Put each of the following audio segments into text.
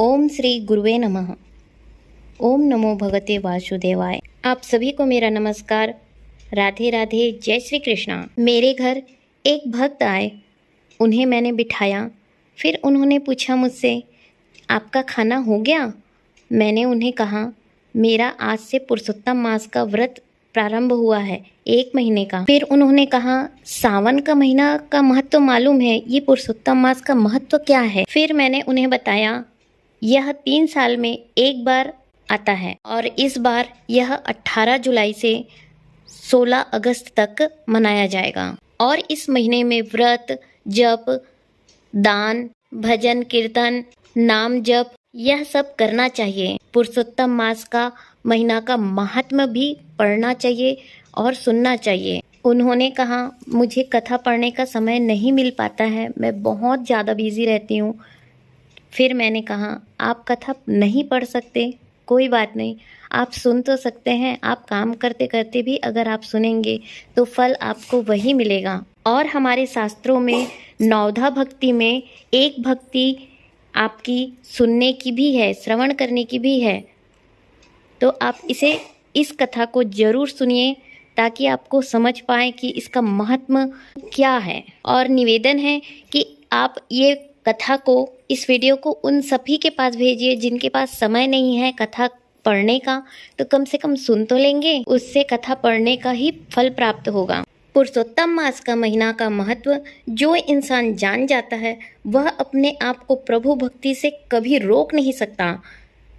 ओम श्री गुरुवे नमः। ओम नमो भगवते वासुदेवाय। आप सभी को मेरा नमस्कार। राधे राधे, जय श्री कृष्णा। मेरे घर एक भक्त आए, उन्हें मैंने बिठाया। फिर उन्होंने पूछा मुझसे, आपका खाना हो गया? मैंने उन्हें कहा, मेरा आज से पुरुषोत्तम मास का व्रत प्रारंभ हुआ है, 1 महीने का। फिर उन्होंने कहा, सावन का महीना का महत्व मालूम है, ये पुरुषोत्तम मास का महत्व क्या है? फिर मैंने उन्हें बताया, यह 3 साल में एक बार आता है और इस बार यह 18 जुलाई से 16 अगस्त तक मनाया जाएगा। और इस महीने में व्रत, जप, दान, भजन, कीर्तन, नाम जप यह सब करना चाहिए। पुरुषोत्तम मास का महीना का महात्म्य भी पढ़ना चाहिए और सुनना चाहिए। उन्होंने कहा, मुझे कथा पढ़ने का समय नहीं मिल पाता है, मैं बहुत ज़्यादा बिजी रहती हूँ। फिर मैंने कहा, आप कथा नहीं पढ़ सकते, कोई बात नहीं, आप सुन तो सकते हैं। आप काम करते करते भी अगर आप सुनेंगे तो फल आपको वही मिलेगा। और हमारे शास्त्रों में नवधा भक्ति में एक भक्ति आपकी सुनने की भी है, श्रवण करने की भी है। तो आप इस कथा को ज़रूर सुनिए ताकि आपको समझ पाएँ कि इसका महत्व क्या है। और निवेदन है कि आप ये कथा को, इस वीडियो को उन सभी के पास भेजिए जिनके पास समय नहीं है कथा पढ़ने का, तो कम से कम सुन तो लेंगे, उससे कथा पढ़ने का ही फल प्राप्त होगा। पुरुषोत्तम मास का महीना का महत्व जो इंसान जान जाता है वह अपने आप को प्रभु भक्ति से कभी रोक नहीं सकता।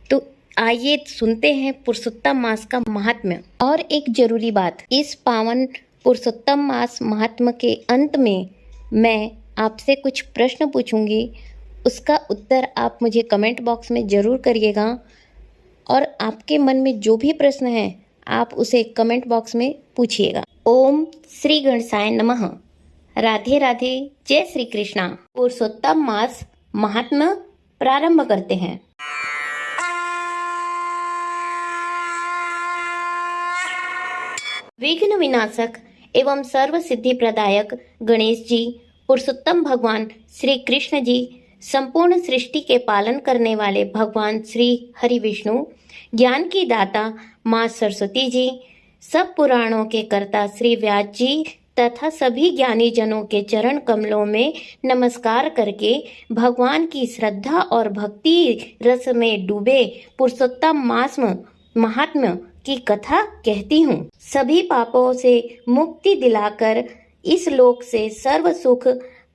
तो आइए सुनते हैं पुरुषोत्तम मास का महात्म्य। और एक जरूरी बात, इस पावन पुरुषोत्तम मास महात्म्य के अंत में मैं आपसे कुछ प्रश्न पूछूंगी, उसका उत्तर आप मुझे कमेंट बॉक्स में ज़रूर करिएगा। और आपके मन में जो भी प्रश्न है आप उसे कमेंट बॉक्स में पूछिएगा। ओम श्री गणेशाय नमः। राधे राधे, जय श्री कृष्णा। पुरुषोत्तम मास महात्म्य प्रारंभ करते हैं। विघ्न विनाशक एवं सर्व सिद्धि प्रदायक गणेश जी, पुरुषोत्तम भगवान श्री कृष्ण जी, संपूर्ण सृष्टि के पालन करने वाले भगवान श्री हरि विष्णु, ज्ञान की दाता माँ सरस्वती जी, सब पुराणों के कर्ता श्री व्यास जी तथा सभी ज्ञानी जनों के चरण कमलों में नमस्कार करके भगवान की श्रद्धा और भक्ति रस में डूबे पुरुषोत्तम मास महात्म्य की कथा कहती हूँ। सभी पापों से मुक्ति दिलाकर इस लोक से सर्व सुख,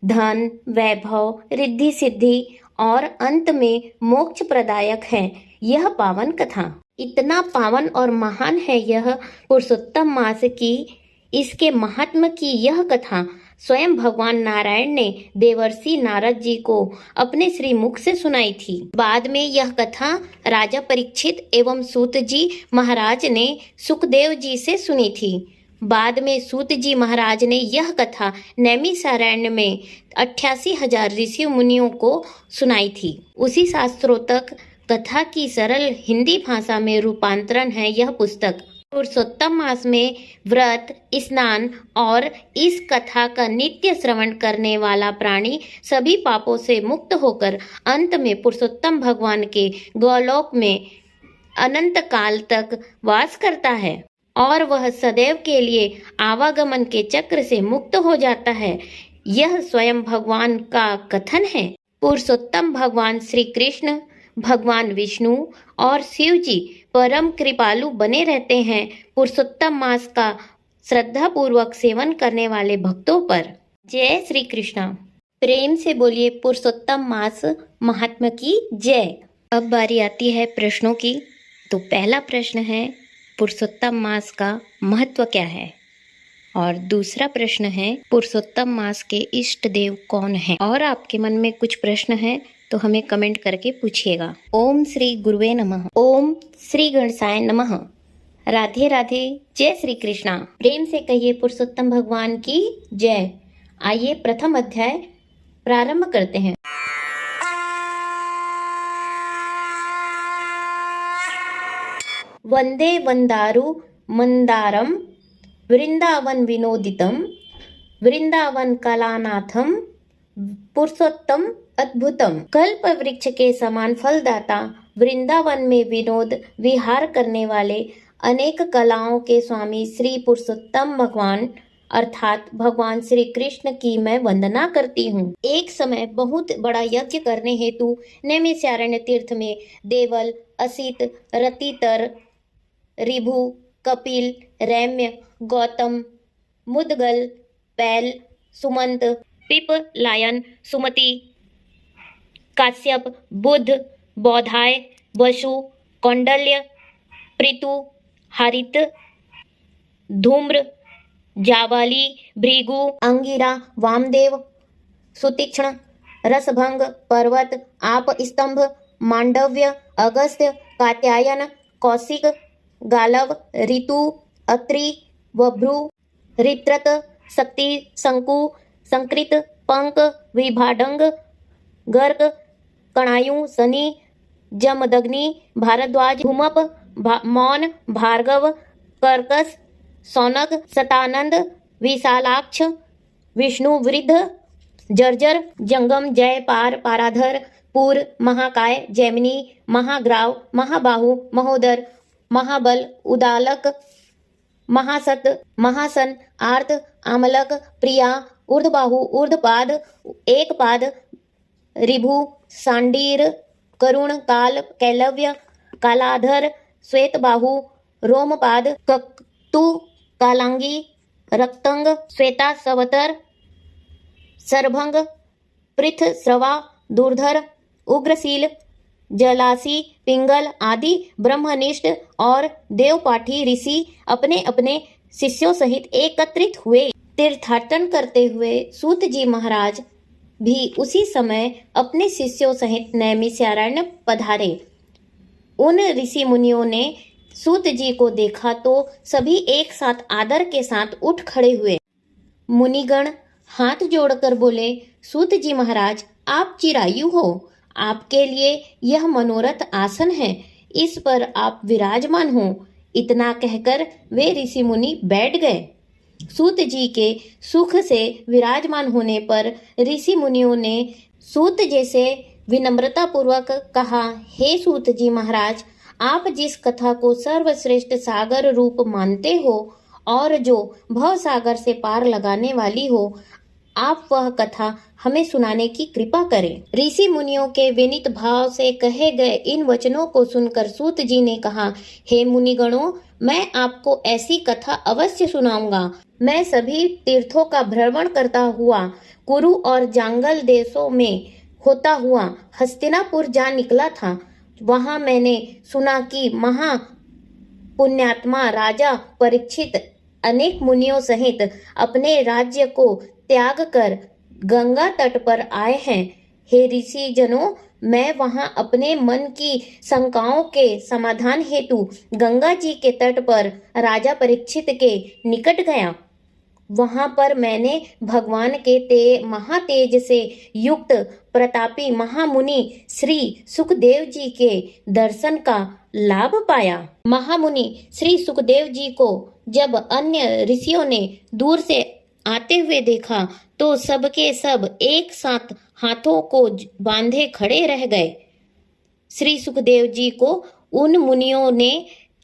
धन, वैभव, रिद्धि सिद्धि और अंत में मोक्ष प्रदायक है यह पावन कथा। इतना पावन और महान है यह पुरुषोत्तम मास की, इसके महात्म्य की यह कथा स्वयं भगवान नारायण ने देवर्षि नारद जी को अपने श्री मुख से सुनाई थी। बाद में यह कथा राजा परीक्षित एवं सूत जी महाराज ने सुखदेव जी से सुनी थी। बाद में सूत जी महाराज ने यह कथा नैमिषारण्य में 88,000 ऋषि मुनियों को सुनाई थी। उसी शास्त्रों तक कथा की सरल हिंदी भाषा में रूपांतरण है यह पुस्तक। पुरुषोत्तम मास में व्रत, स्नान और इस कथा का नित्य श्रवण करने वाला प्राणी सभी पापों से मुक्त होकर अंत में पुरुषोत्तम भगवान के गोलोक में अनंत काल तक वास करता है और वह सदैव के लिए आवागमन के चक्र से मुक्त हो जाता है। यह स्वयं भगवान का कथन है। पुरुषोत्तम भगवान श्री कृष्ण, भगवान विष्णु और शिव जी परम कृपालु बने रहते हैं पुरुषोत्तम मास का श्रद्धा पूर्वक सेवन करने वाले भक्तों पर। जय श्री कृष्णा। प्रेम से बोलिए पुरुषोत्तम मास महात्म्य की जय। अब बारी आती है प्रश्नों की। तो पहला प्रश्न है, पुरुषोत्तम मास का महत्व क्या है? और दूसरा प्रश्न है, पुरुषोत्तम मास के इष्ट देव कौन हैं? और आपके मन में कुछ प्रश्न है तो हमें कमेंट करके पूछिएगा। ओम श्री गुरुवे नमः। ओम श्री गणेशाय नमः। राधे राधे, जय श्री कृष्णा। प्रेम से कहिए पुरुषोत्तम भगवान की जय। आइए प्रथम अध्याय प्रारंभ करते हैं। वंदे वंदारु मंदारम वृंदावन विनोदितम वृंदावन कलानाथम पुरुषोत्तम अद्भुतम। कल्प वृक्ष के समान फलदाता, वृंदावन में विनोद विहार करने वाले, अनेक कलाओं के स्वामी श्री पुरुषोत्तम भगवान अर्थात भगवान श्री कृष्ण की मैं वंदना करती हूँ। एक समय बहुत बड़ा यज्ञ करने हेतु नैमिषारण्य तीर्थ में देवल, असित, रतितर, ऋभु, कपिल, रैम्य, गौतम, मुदगल, पैल, सुमंत, पिप, लायन, सुमति, काश्यप, बुद्ध, बौधाय, वसु, कौंडल्य, पृथु, हरित, धूम्र, जावाली, भृगु, अंगिरा, वामदेव, सुतीक्ष्ण, रसभंग, पर्वत, आप स्तंभ, मांडव्य, अगस्त्य, कात्यायन, कौशिक, गालव, ऋतु, अत्रि, वभ्रु, रित्रत, शक्ति, शंकु, संकृत, पंक, विभाडंग, गर्ग, कणायु, शनि, जमदग्नि, भारद्वाज, धूमप, मौन, भार्गव, कर्कस, सौनक, शतानंद, विशालाक्ष, विष्णु, वृद्ध, जर्जर, जंगम, जय, पार, पाराधर, पूर, महाकाय, जैमिनी, महाग्राव, महाबाहु, महोदर, महाबल, उदालक, महासत, महासन, आर्त, आमलक, प्रिया, ऊर्ध्वबाहु, ऊर्ध्वपाद, एक पाद, ऋभु, सांडीर, करुण, काल, कैलव्य, कालाधर, श्वेतबाहु, रोमपाद, कक्तु, कालांगी, रक्तंग, श्वेता, सवतर, सरभंग, पृथ, श्रवा, दुर्धर, उग्रशील, जलासी, पिंगल आदि ब्रह्मनिष्ठ और देवपाठी ऋषि अपने अपने शिष्यों सहित एकत्रित हुए। तीर्थाटन करते हुए सूत जी महाराज भी उसी समय अपने शिष्यों सहित नैमिषारण्य पधारे। उन ऋषि मुनियों ने सूत जी को देखा तो सभी एक साथ आदर के साथ उठ खड़े हुए। मुनिगण हाथ जोड़कर बोले, सूत जी महाराज, आप चिरायु हो, आपके लिए यह मनोरथ आसन है, इस पर आप विराजमान हो। इतना कहकर वे ऋषि मुनि बैठ गए। सूत जी के सुख से विराजमान होने पर ऋषि मुनियों ने सूत जी से विनम्रता पूर्वक कहा, हे सूत जी महाराज, आप जिस कथा को सर्वश्रेष्ठ सागर रूप मानते हो और जो भव सागर से पार लगाने वाली हो, आप वह कथा हमें सुनाने की कृपा करें। ऋषि मुनियों के विनीत भाव से कहे गए इन वचनों को सुनकर सूत जी ने कहा, हे मुनिगणों, मैं आपको ऐसी कथा अवश्य सुनाऊंगा। मैं सभी तीर्थों का भ्रमण करता हुआ कुरु और जांगल देशों में होता हुआ हस्तिनापुर जा निकला था। वहां मैंने सुना कि महा पुण्यात्मा राजा परीक्षित अनेक मुनियों सहित अपने राज्य को त्याग कर गंगा तट पर आए हैं। हे ऋषि जनों, मैं वहां अपने मन की शंकाओं के समाधान हेतु गंगा जी के तट पर राजा परीक्षित के निकट गया। वहां पर मैंने भगवान के महातेज से युक्त प्रतापी महामुनि श्री सुखदेव जी के दर्शन का लाभ पाया। महामुनि श्री सुखदेव जी को जब अन्य ऋषियों ने दूर से आते हुए देखा तो सबके सब एक साथ हाथों को बांधे खड़े रह गए। श्री सुखदेव जी को उन मुनियों ने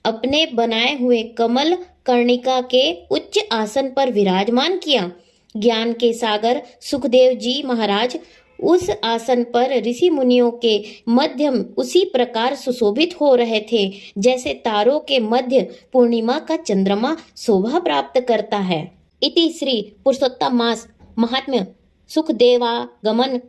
अपने बनाए हुए कमल कर्णिका के उच्च आसन पर विराजमान किया। ज्ञान के सागर सुखदेव जी महाराज उस आसन पर ऋषि मुनियों के मध्यम उसी प्रकार सुशोभित हो रहे थे जैसे तारों के मध्य पूर्णिमा का चंद्रमा शोभा प्राप्त करता है। इति श्री पुरुषोत्तम मास महात्म्य सुखदेवागमन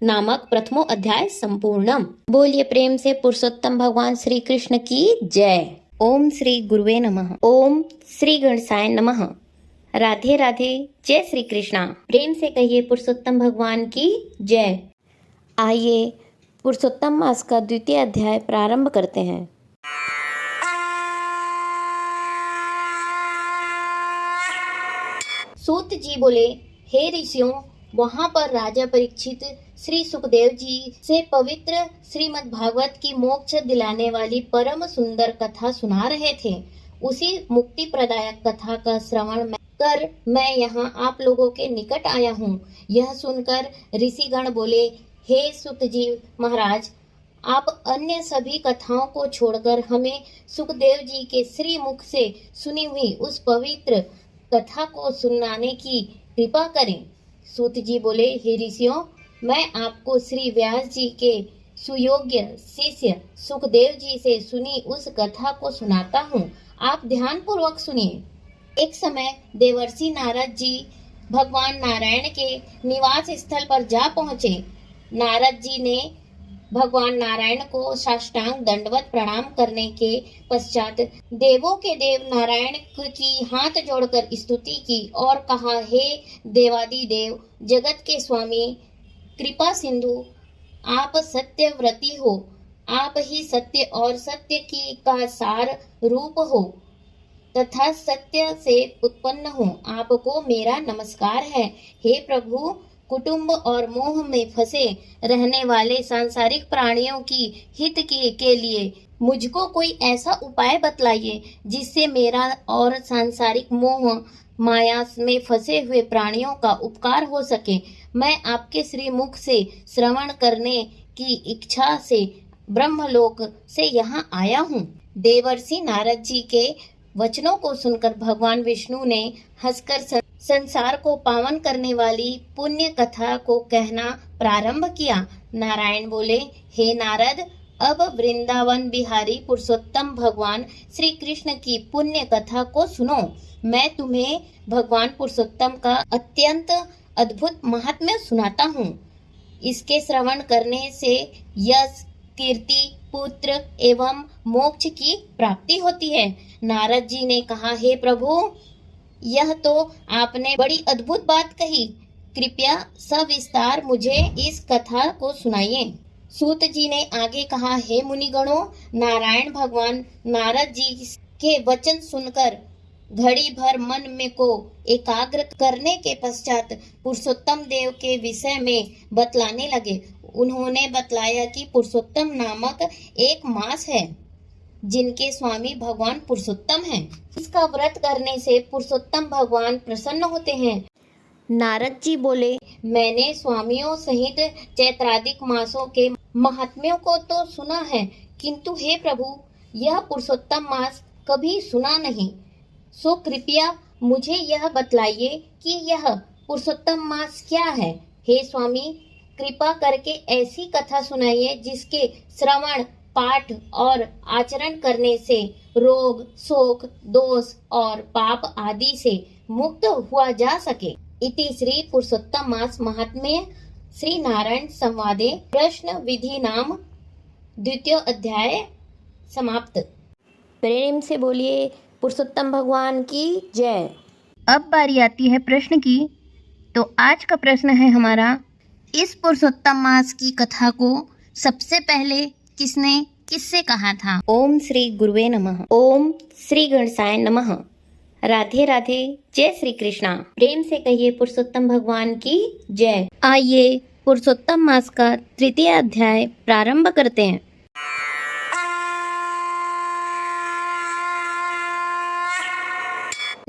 नामक प्रथमो अध्याय संपूर्णम। बोलिए प्रेम से पुरुषोत्तम भगवान श्री कृष्ण की जय। ओम श्री गुरुवे नमः। ओम श्री गणेशाय नमः। राधे राधे। जय श्री कृष्णा। प्रेम से कहिए पुरुषोत्तम भगवान की जय। आइए पुरुषोत्तम मास का द्वितीय अध्याय प्रारंभ करते हैं। सूत जी बोले, हे ऋषियों, वहां पर राजा परीक्षित श्री सुखदेव जी से पवित्र श्रीमद् भागवत की मोक्ष दिलाने वाली परम सुंदर कथा सुना रहे थे। उसी मुक्ति प्रदायक कथा का श्रवण मैं यहाँ आप लोगों के निकट आया हूँ। यह सुनकर ऋषिगण बोले, हे सुत जी महाराज, आप अन्य सभी कथाओं को छोड़कर हमें सुखदेव जी के श्री मुख से सुनी हुई उस पवित्र कथा को सुनाने की कृपा करें। सूत जी बोले, हे ऋषियों, मैं आपको श्री व्यास जी के सुयोग्य शिष्य सुखदेव जी से सुनी उस कथा को सुनाता हूँ। आप ध्यान पूर्वक सुनिए। एक समय देवर्षि नारद जी भगवान नारायण के निवास स्थल पर जा पहुँचे। नारद जी ने भगवान नारायण को साष्टांग दंडवत प्रणाम करने के पश्चात देवों के देव नारायण की हाथ जोड़कर स्तुति की और कहा, हे देवादिदेव, जगत के स्वामी, कृपा सिंधु, आप सत्यव्रती हो। आप ही सत्य और सत्य की का सार रूप हो तथा सत्य से उत्पन्न हो। आपको मेरा नमस्कार है। हे प्रभु, कुटुंब और मोह में फंसे रहने वाले सांसारिक प्राणियों की हित के लिए मुझको कोई ऐसा उपाय बतलाइए जिससे मेरा और सांसारिक मोह माया में फंसे हुए प्राणियों का उपकार हो सके। मैं आपके श्री मुख से श्रवण करने की इच्छा से ब्रह्मलोक से यहाँ आया हूँ। देवर्षि नारद जी के वचनों को सुनकर भगवान विष्णु ने हंसकर संसार को पावन करने वाली पुण्य कथा को कहना प्रारंभ किया। नारायण बोले, हे नारद, अब वृंदावन बिहारी पुरुषोत्तम भगवान श्री कृष्ण की पुण्य कथा को सुनो। मैं तुम्हें भगवान पुरुषोत्तम का अत्यंत अद्भुत महात्म्य सुनाता हूँ। इसके श्रवण करने से यश, कीर्ति, पुत्र एवं मोक्ष की प्राप्ति होती है। नारद जी ने कहा, हे प्रभु, यह तो आपने बड़ी अद्भुत बात कही। कृपया सविस्तार मुझे इस कथा को सुनाइए। सूत जी ने आगे कहा, हे मुनिगणों, नारायण भगवान नारद जी के वचन सुनकर घड़ी भर मन में को एकाग्र करने के पश्चात पुरुषोत्तम देव के विषय में बतलाने लगे। उन्होंने बतलाया कि पुरुषोत्तम नामक एक मास है जिनके स्वामी भगवान पुरुषोत्तम हैं। इसका व्रत करने से पुरुषोत्तम भगवान प्रसन्न होते हैं। नारद जी बोले, मैंने स्वामियों सहित चैत्रादिक मासों के महात्म्यों को तो सुना है, किंतु हे प्रभु, यह पुरुषोत्तम मास कभी सुना नहीं। सो कृपया मुझे यह बतलाइए कि यह पुरुषोत्तम मास क्या है। हे स्वामी, कृपा करके ऐसी कथा सुनाइए जिसके श्रवण, पाठ और आचरण करने से रोग, शोक, दोष और पाप आदि से मुक्त हुआ जा सके। इति श्री पुरुषोत्तम मास महात्म्य श्री नारायण संवादे प्रश्न विधि नाम द्वितीय अध्याय समाप्त। प्रेम से बोलिए पुरुषोत्तम भगवान की जय। अब बारी आती है प्रश्न की। तो आज का प्रश्न है हमारा, इस पुरुषोत्तम मास की कथा को सबसे पहले किसने किससे कहा था? ओम श्री गुरुवे नमः। ओम श्री गणेशाय नमः। राधे राधे, जय श्री कृष्णा। प्रेम से कहिए पुरुषोत्तम भगवान की जय। आइए पुरुषोत्तम मास का तृतीय अध्याय प्रारंभ करते हैं।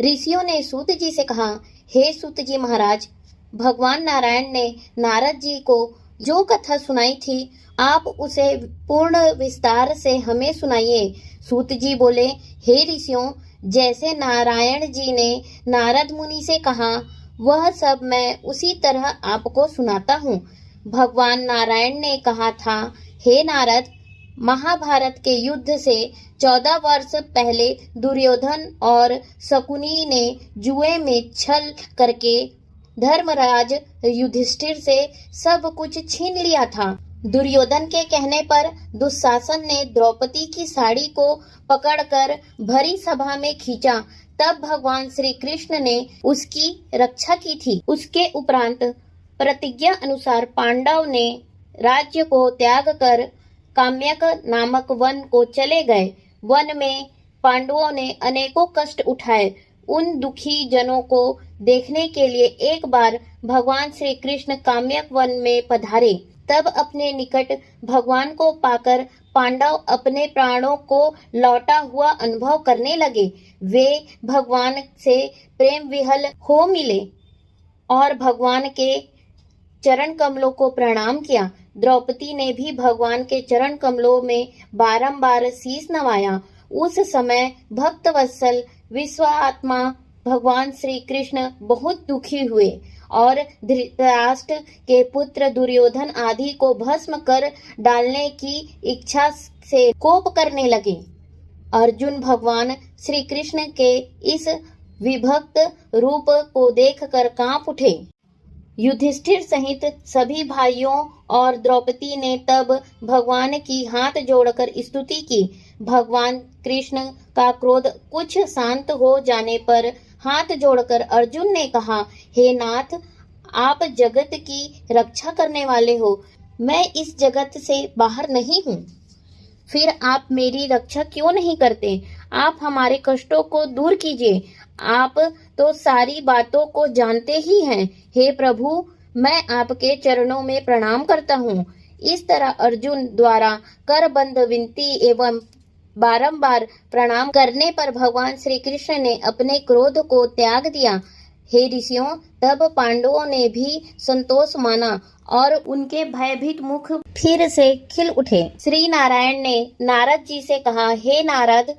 ऋषियों ने सूत जी से कहा, हे सूत जी महाराज, भगवान नारायण ने नारद जी को जो कथा सुनाई थी, आप उसे पूर्ण विस्तार से हमें सुनाइए। सूत जी बोले, हे ऋषियों, जैसे नारायण जी ने नारद मुनि से कहा, वह सब मैं उसी तरह आपको सुनाता हूँ। भगवान नारायण ने कहा था, हे नारद, महाभारत के युद्ध से 14 वर्ष पहले दुर्योधन और शकुनी ने जुए में छल करके धर्मराज युधिष्ठिर से सब कुछ छीन लिया था। दुर्योधन के कहने पर दुशासन ने द्रौपदी की साड़ी को पकड़कर भरी सभा में खींचा। तब भगवान श्री कृष्ण ने उसकी रक्षा की थी। उसके उपरांत प्रतिज्ञा अनुसार पांडव ने राज्य को त्याग कर काम्यक नामक वन को चले गए। वन में पांडवों ने अनेकों कष्ट उठाए। उन दुखी जनों को देखने के लिए एक बार भगवान श्री कृष्ण काम्यक वन में पधारे। तब अपने निकट भगवान को पाकर पांडव अपने प्राणों को लौटा हुआ अनुभव करने लगे। वे भगवान से प्रेम विहल हो मिले और भगवान के चरण कमलों को प्रणाम किया। द्रौपदी ने भी भगवान के चरण कमलों में बारंबार शीश नवाया। उस समय भक्त वत्सल विश्वात्मा भगवान श्री कृष्ण बहुत दुखी हुए और धृतराष्ट्र के पुत्र दुर्योधन आदि को भस्म कर डालने की इच्छा से कोप करने लगे। अर्जुन भगवान श्री कृष्ण के इस विभक्त रूप को देखकर कांप उठे। युधिष्ठिर सहित सभी भाइयों और द्रौपदी ने तब भगवान की हाथ जोड़कर स्तुति की। भगवान कृष्ण का क्रोध कुछ शांत हो जाने पर हाथ जोड़कर अर्जुन ने कहा, हे नाथ, आप जगत की रक्षा करने वाले हो, मैं इस जगत से बाहर नहीं हूँ, फिर आप मेरी रक्षा क्यों नहीं करते? आप हमारे कष्टों को दूर कीजिए, आप तो सारी बातों को जानते ही हैं। हे प्रभु, मैं आपके चरणों में प्रणाम करता हूँ। इस तरह अर्जुन द्वारा करबंद विनती एवं बारंबार प्रणाम करने पर भगवान श्री कृष्ण ने अपने क्रोध को त्याग दिया। हे ऋषियों, तब पांडवों ने भी संतोष माना और उनके भयभीत मुख फिर से खिल उठे। श्री नारायण ने नारद जी से कहा, हे नारद,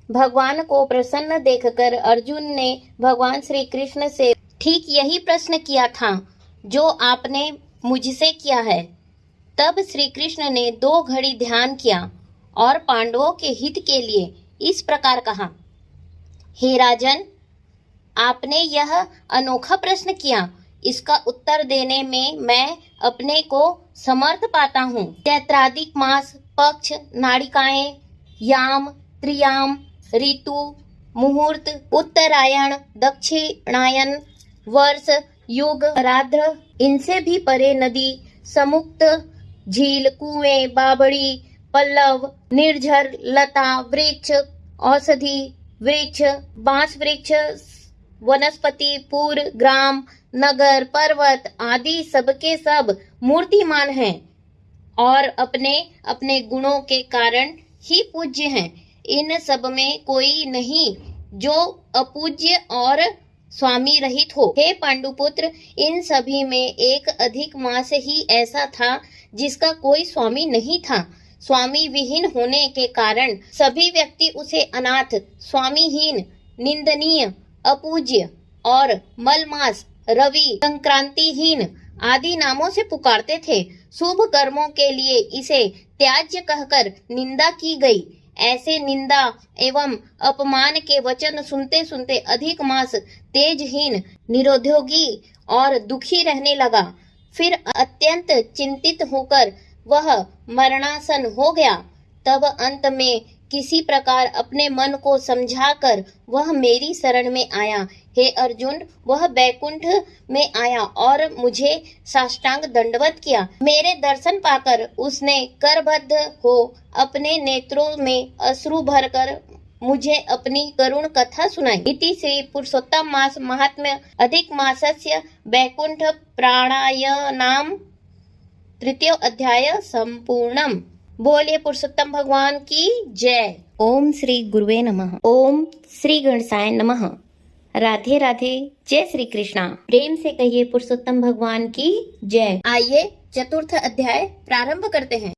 भगवान को प्रसन्न देखकर अर्जुन ने भगवान श्री कृष्ण से ठीक यही प्रश्न किया था जो आपने मुझसे किया है। तब श्री कृष्ण ने 2 घड़ी ध्यान किया और पांडवों के हित के लिए इस प्रकार कहा, हे राजन, आपने यह अनोखा प्रश्न किया, इसका उत्तर देने में मैं अपने को समर्थ पाता हूँ। चैत्रादिक मास, पक्ष, नाड़िकाएं, याम, त्रियाम, ऋतु, मुहूर्त, उत्तरायण, दक्षिणायन, वर्ष, युग, राध्र, इनसे भी परे नदी, समुक्त, झील, कुएं, बावड़ी, पल्लव, निर्झर, लता, वृक्ष, औषधि वृक्ष, बांस वृक्ष, वनस्पति, पुर, ग्राम, नगर, पर्वत आदि सबके सब मूर्तिमान हैं और अपने अपने गुणों के कारण ही पूज्य हैं। इन सब में कोई नहीं जो अपूज्य और स्वामी रहित हो। हे पांडुपुत्र, इन सभी में एक अधिक मास ही ऐसा था जिसका कोई स्वामी नहीं था। स्वामी विहीन होने के कारण सभी व्यक्ति उसे अनाथ, स्वामीहीन, निंदनीय, अपूज्य और मलमास, रवि, संक्रांतिहीन आदि नामों से पुकारते थे। शुभ कर्मों के लिए इसे त्याज्य कहकर निंदा की गई। ऐसे निंदा एवं अपमान के वचन सुनते सुनते अधिक मास तेजहीन, निरुद्योगी और दुखी रहने लगा। फिर अत्यंत चिंतित होकर वह मरणासन हो गया। तब अंत में किसी प्रकार अपने मन को समझाकर वह मेरी शरण में आया। हे अर्जुन, वह बैकुंठ में आया और मुझे साष्टांग दंडवत किया। मेरे दर्शन पाकर उसने करबद्ध हो अपने नेत्रों में अश्रु भरकर मुझे अपनी करुण कथा सुनाई। इति श्री पुरुषोत्तम मास महात्म्य अधिक मासस्य बैकुंठ प्राणायनाम 3 अध्याय संपूर्णम। बोलिए पुरुषोत्तम भगवान की जय। ओम श्री गुरुवे नमः। ओम श्री गणेशाय नमः। राधे राधे। जय श्री कृष्णा। प्रेम से कहिए पुरुषोत्तम भगवान की जय। आइए 4th अध्याय प्रारंभ करते हैं।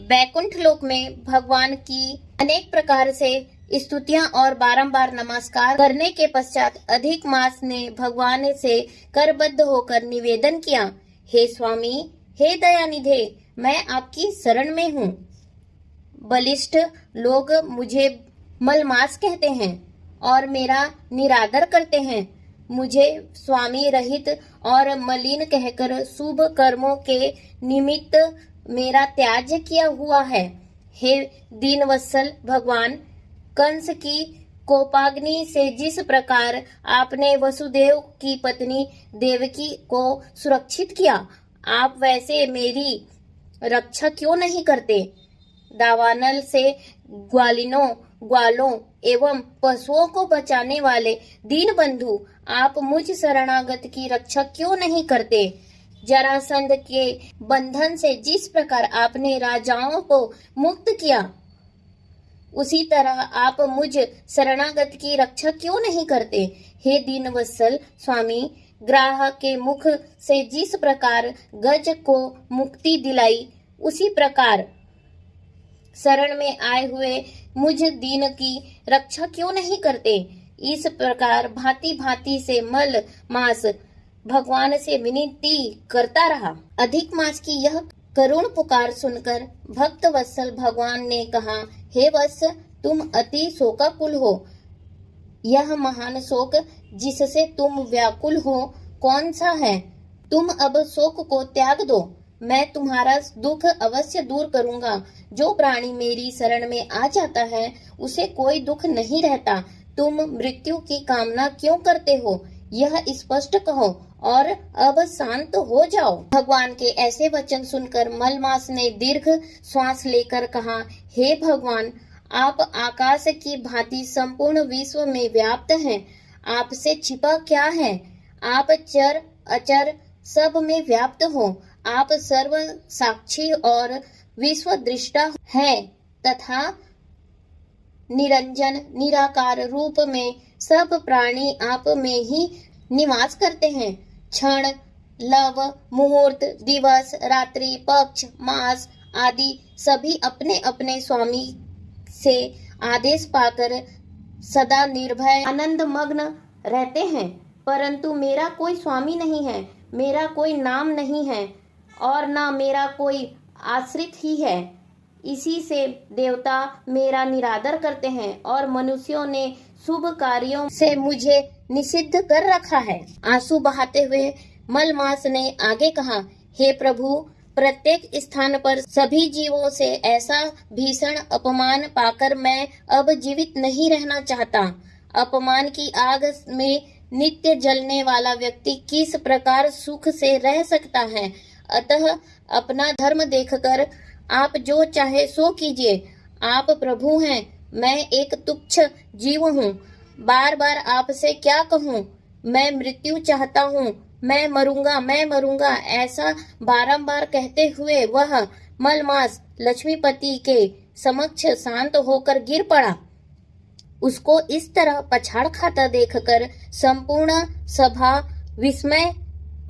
बैकुंठ लोक में भगवान की अनेक प्रकार से स्तुतियां और बारंबार नमस्कार करने के पश्चात अधिक मास ने भगवान से करबद्ध होकर निवेदन किया, हे स्वामी, हे दयानिधे, मैं आपकी शरण में हूँ। बलिष्ठ लोग मुझे मलमास कहते हैं और मेरा निरादर करते हैं। मुझे स्वामी रहित और मलिन कहकर शुभ कर्मों के निमित्त मेरा त्याज्य किया हुआ है। हे दीनवत्सल भगवान, कंस की कोपाग्नि से जिस प्रकार आपने वसुदेव की पत्नी देवकी को सुरक्षित किया, आप वैसे मेरी रक्षा क्यों नहीं करते? दावानल से ग्वालों एवं पशुओं को बचाने वाले दीन बंधु, आप मुझ शरणागत की रक्षा क्यों नहीं करते? जरासंध के बंधन से जिस प्रकार आपने राजाओं को मुक्त किया, उसी तरह आप मुझ शरणागत की रक्षा क्यों नहीं करते? हे दीनवत्सल स्वामी, ग्राहक के मुख से जिस प्रकार गज को मुक्ति दिलाई, उसी प्रकार शरण में आए हुए मुझ दीन की रक्षा क्यों नहीं करते? इस प्रकार भांति भांति से मल मास भगवान से विनती करता रहा। अधिक मास की यह करुण पुकार सुनकर भक्त वत्सल भगवान ने कहा, हे वत्स, तुम अति शोकाकुल हो। यह महान शोक जिससे तुम व्याकुल हो कौन सा है? तुम अब शोक को त्याग दो, मैं तुम्हारा दुख अवश्य दूर करूंगा। जो प्राणी मेरी शरण में आ जाता है उसे कोई दुख नहीं रहता। तुम मृत्यु की कामना क्यों करते हो, यह स्पष्ट कहो और अब शांत हो जाओ। भगवान के ऐसे वचन सुनकर मलमास ने दीर्घ श्वास लेकर कहा, हे भगवान, आप आकाश की भांति संपूर्ण विश्व में व्याप्त हैं। आपसे छिपा क्या है? आप चर अचर सब में व्याप्त हो। आप सर्व साक्षी और विश्व दृष्टा हैं तथा निरंजन निराकार रूप में सब प्राणी आप में ही निवास करते हैं। क्षण, लव, मुहूर्त, दिवस, रात्रि, पक्ष, मास आदि सभी अपने अपने स्वामी से आदेश पाकर सदा निर्भय आनंद मग्न रहते हैं, परंतु मेरा कोई स्वामी नहीं है, मेरा कोई नाम नहीं है और न मेरा कोई आश्रित ही है। इसी से देवता मेरा निरादर करते हैं और मनुष्यों ने शुभ कार्यों से मुझे निषिद्ध कर रखा है। आंसू बहाते हुए मलमास ने आगे कहा, हे प्रभु, प्रत्येक स्थान पर सभी जीवों से ऐसा भीषण अपमान पाकर मैं अब जीवित नहीं रहना चाहता। अपमान की आग में नित्य जलने वाला व्यक्ति किस प्रकार सुख से रह सकता है? अतः अपना धर्म देखकर आप जो चाहे सो कीजिए। आप प्रभु हैं, मैं एक तुच्छ जीव हूँ। बार बार आपसे क्या कहूँ? मैं मृत्यु चाहता हूँ, मैं मरूंगा, ऐसा बारंबार कहते हुए वह मलमास लक्ष्मीपति के समक्ष शांत होकर गिर पड़ा। उसको इस तरह पछाड़ खाता देखकर संपूर्ण सभा विस्मय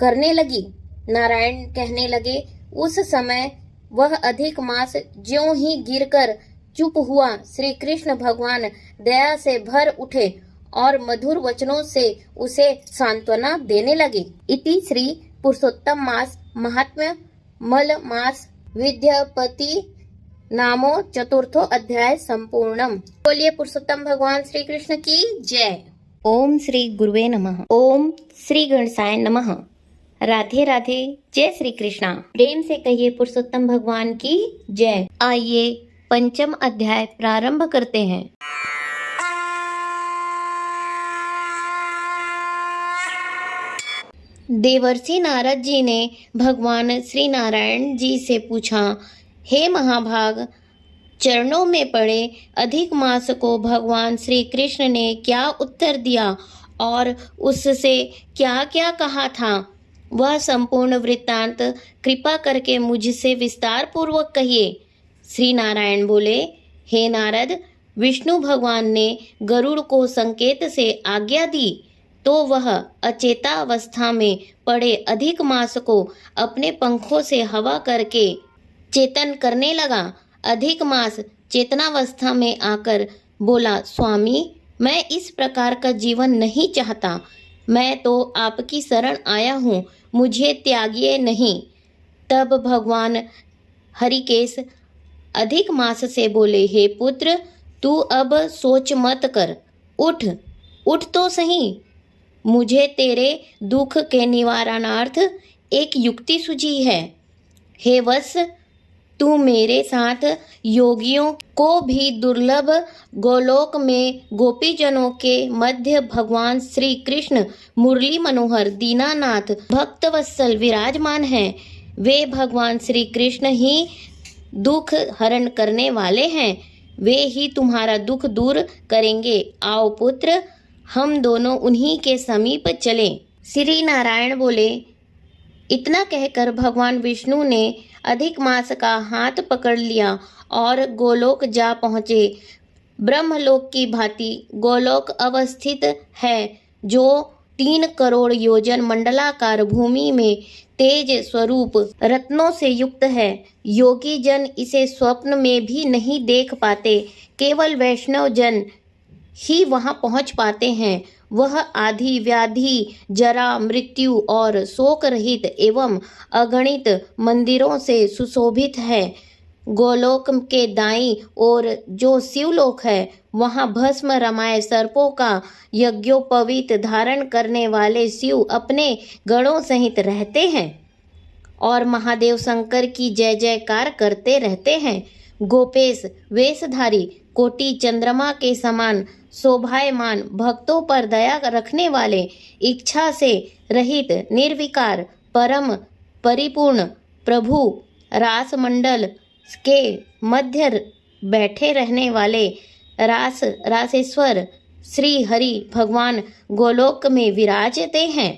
करने लगी। नारायण कहने लगे, उस समय वह अधिक मास ज्यों ही गिरकर चुप हुआ, श्री कृष्ण भगवान दया से भर उठे और मधुर वचनों से उसे सांत्वना देने लगे। इति श्री पुरुषोत्तम मास महात्म्य मल मास विद्यापति नामो चतुर्थो अध्याय संपूर्णम। बोलिए पुरुषोत्तम भगवान श्री कृष्ण की जय। ओम श्री गुरुवे नमः। ओम श्री गणेशाय नमः। राधे राधे, जय श्री कृष्णा। प्रेम से कहिए पुरुषोत्तम भगवान की जय। आइए पंचम अध्याय प्रारंभ करते हैं। देवर्षि नारद जी ने भगवान श्री नारायण जी से पूछा, हे महाभाग, चरणों में पड़े अधिक मास को भगवान श्री कृष्ण ने क्या उत्तर दिया और उससे क्या क्या कहा था, वह संपूर्ण वृत्तांत कृपा करके मुझसे विस्तार पूर्वक कहिए। श्री नारायण बोले, हे नारद, विष्णु भगवान ने गरुड़ को संकेत से आज्ञा दी तो वह अचेता अवस्था में पड़े अधिक मास को अपने पंखों से हवा करके चेतन करने लगा। अधिक मास चेतनावस्था में आकर बोला, स्वामी, मैं इस प्रकार का जीवन नहीं चाहता। मैं तो आपकी शरण आया हूँ, मुझे त्यागिए नहीं। तब भगवान हरिकेश अधिक मास से बोले, हे पुत्र, तू अब सोच मत कर, उठ तो सही। मुझे तेरे दुख के निवारणार्थ एक युक्ति सूझी है। हे वत्स, तू मेरे साथ योगियों को भी दुर्लभ गोलोक में गोपीजनों के मध्य भगवान श्री कृष्ण मुरली मनोहर दीनानाथ भक्तवत्सल विराजमान हैं। वे भगवान श्री कृष्ण ही दुख हरण करने वाले हैं, वे ही तुम्हारा दुख दूर करेंगे। आओ पुत्र, हम दोनों उन्हीं के समीप चले। श्री नारायण बोले। इतना कहकर भगवान विष्णु ने अधिक मास का हाथ पकड़ लिया और गोलोक जा पहुँचे। ब्रह्मलोक की भांति गोलोक अवस्थित है, जो 3 करोड़ योजन मंडलाकार भूमि में तेज स्वरूप रत्नों से युक्त है। योगी जन इसे स्वप्न में भी नहीं देख पाते, केवल वैष्णव जन ही वहां पहुंच पाते हैं। वह आदि व्याधि, जरा, मृत्यु और शोक रहित एवं अगणित मंदिरों से सुशोभित है। गोलोक के दाईं ओर जो शिवलोक है, वहां भस्म रमाए सर्पों का यज्ञोपवीत धारण करने वाले शिव अपने गणों सहित रहते हैं और महादेव शंकर की जय जयकार करते रहते हैं। गोपेश वेशधारी, कोटि चंद्रमा के समान शोभायमान, भक्तों पर दया रखने वाले, इच्छा से रहित, निर्विकार, परम परिपूर्ण प्रभु रासमंडल के मध्य बैठे रहने वाले रासेश्वर श्री हरि भगवान गोलोक में विराजते हैं।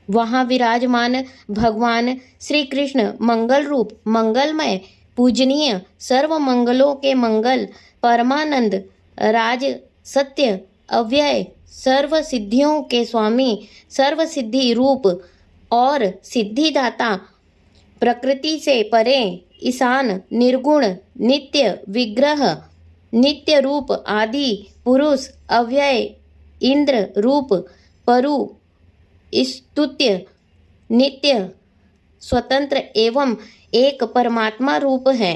वहाँ विराजमान भगवान श्री कृष्ण मंगल रूप, मंगलमय, पूजनीय, सर्व मंगलों के मंगल, परमानंद, राज, सत्य, अव्यय, सर्व सिद्धियों के स्वामी, सर्व सिद्धि रूप और सिद्धिदाता, प्रकृति से परे, ईशान, निर्गुण, नित्य विग्रह, नित्य रूप, आदि पुरुष, अव्यय, इंद्र रूप, परु, स्तुत्य, नित्य, स्वतंत्र एवं एक परमात्मा रूप है।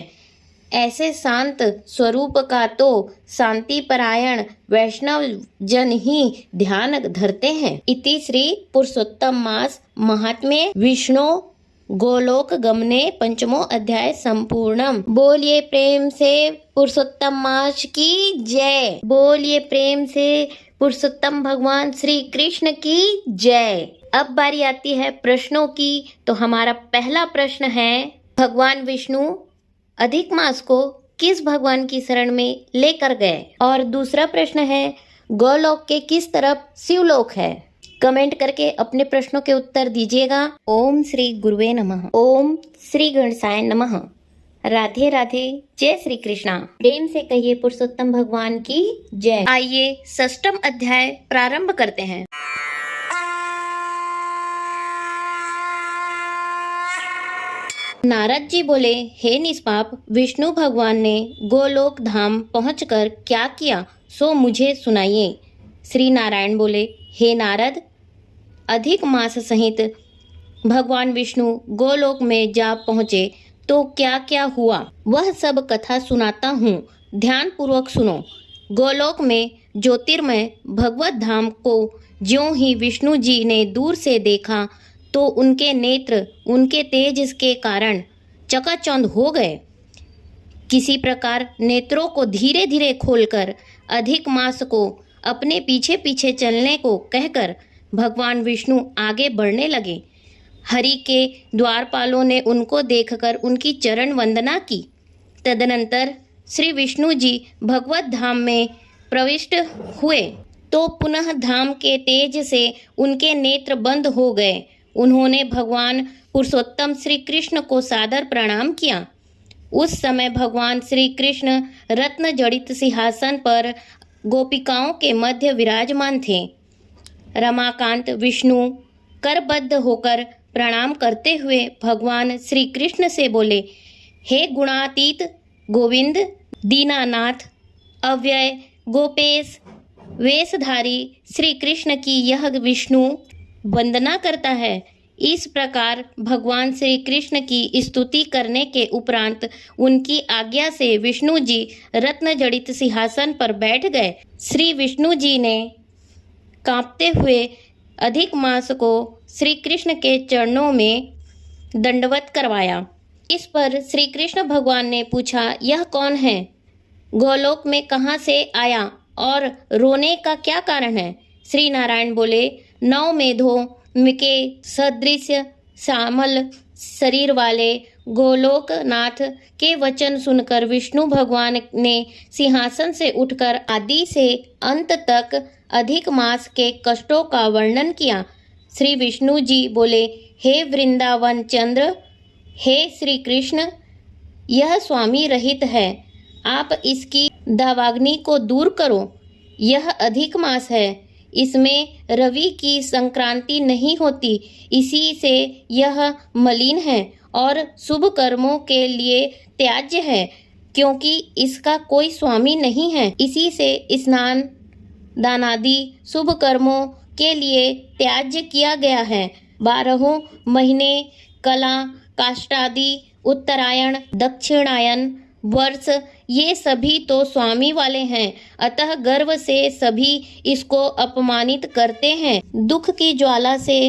ऐसे शांत स्वरूप का तो शांति परायण वैष्णव जन ही ध्यान धरते हैं। इति श्री पुरुषोत्तम मास महात्म्ये विष्णु गोलोक गमने 5वां अध्याय संपूर्णम। बोलिए प्रेम से पुरुषोत्तम मास की जय। बोलिए प्रेम से पुरुषोत्तम भगवान श्री कृष्ण की जय। अब बारी आती है प्रश्नों की। तो हमारा पहला प्रश्न है, भगवान विष्णु अधिक मास को किस भगवान की शरण में लेकर गए? और दूसरा प्रश्न है, गोलोक के किस तरफ शिवलोक है? कमेंट करके अपने प्रश्नों के उत्तर दीजिएगा। ओम श्री गुरुवे नमः। ओम श्री गणेशाय नमः। राधे राधे। जय श्री कृष्णा। प्रेम से कहिए पुरुषोत्तम भगवान की जय। आइए 6वां अध्याय प्रारंभ करते हैं। नारद जी बोले, हे निष्पाप, विष्णु भगवान ने गोलोक धाम पहुंचकर क्या किया सो मुझे सुनाइए। श्री नारायण बोले, हे नारद, अधिक मास सहित भगवान विष्णु गोलोक में जा पहुँचे तो क्या क्या हुआ वह सब कथा सुनाता हूँ, ध्यान पूर्वक सुनो। गोलोक में ज्योतिर्मय भगवत धाम को ज्यों ही विष्णु जी ने दूर से देखा तो उनके नेत्र उनके तेज के कारण चकाचौंध हो गए। किसी प्रकार नेत्रों को धीरे धीरे खोलकर अधिक मास को अपने पीछे पीछे चलने को कहकर भगवान विष्णु आगे बढ़ने लगे। हरि के द्वारपालों ने उनको देखकर उनकी चरण वंदना की। तदनंतर श्री विष्णु जी भगवत धाम में प्रविष्ट हुए तो पुनः धाम के तेज से उनके नेत्र बंद हो गए। उन्होंने भगवान पुरुषोत्तम श्री कृष्ण को सादर प्रणाम किया। उस समय भगवान श्री कृष्ण रत्न जड़ित सिंहासन पर गोपिकाओं के मध्य विराजमान थे। रमाकांत विष्णु करबद्ध होकर प्रणाम करते हुए भगवान श्री कृष्ण से बोले, हे गुणातीत गोविंद, दीनानाथ, अव्यय, गोपेश, वेशधारी श्री कृष्ण की यह विष्णु वंदना करता है। इस प्रकार भगवान श्री कृष्ण की स्तुति करने के उपरांत उनकी आज्ञा से विष्णु जी रत्न जड़ित सिंहासन पर बैठ गए। श्री विष्णु जी ने कांपते हुए अधिक मास को श्री कृष्ण के चरणों में दंडवत करवाया। इस पर श्री कृष्ण भगवान ने पूछा, यह कौन है? गोलोक में कहाँ से आया और रोने का क्या कारण है? श्री नारायण बोले, 9 मेधों के सदृश श्यामल शरीर वाले गोलोकनाथ के वचन सुनकर विष्णु भगवान ने सिंहासन से उठकर आदि से अंत तक अधिक मास के कष्टों का वर्णन किया। श्री विष्णु जी बोले, हे वृंदावन चंद्र, हे श्री कृष्ण, यह स्वामी रहित है, आप इसकी दावाग्नि को दूर करो। यह अधिक मास है, इसमें रवि की संक्रांति नहीं होती, इसी से यह मलिन है और शुभ कर्मों के लिए त्याज्य है, क्योंकि इसका कोई स्वामी नहीं है। इसी से स्नान दानादि शुभ कर्मों के लिए त्याज्य किया गया है। 12 महीने कला, काष्ठादि, उत्तरायण, दक्षिणायन, वर्ष, ये सभी तो स्वामी वाले हैं, अतः गर्व से सभी इसको अपमानित करते हैं। दुख की ज्वाला से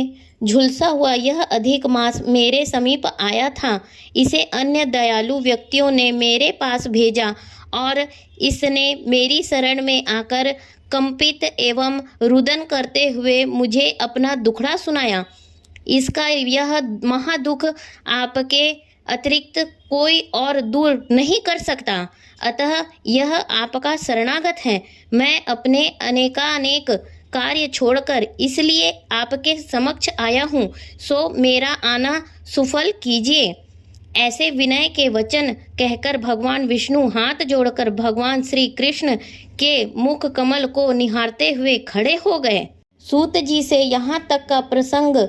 झुलसा हुआ यह अधिक मास मेरे समीप आया था। इसे अन्य दयालु व्यक्तियों ने मेरे पास भेजा और इसने मेरी शरण में आकर कंपित एवं रुदन करते हुए मुझे अपना दुखड़ा सुनाया। इसका यह महादुख आपके अतिरिक्त कोई और दूर नहीं कर सकता, अतः यह आपका शरणागत है। मैं अपने अनेकानेक कार्य छोड़कर इसलिए आपके समक्ष आया हूँ, सो मेरा आना सुफल कीजिए। ऐसे विनय के वचन कहकर भगवान विष्णु हाथ जोड़कर भगवान श्री कृष्ण के मुख कमल को निहारते हुए खड़े हो गए। सूत जी से यहाँ तक का प्रसंग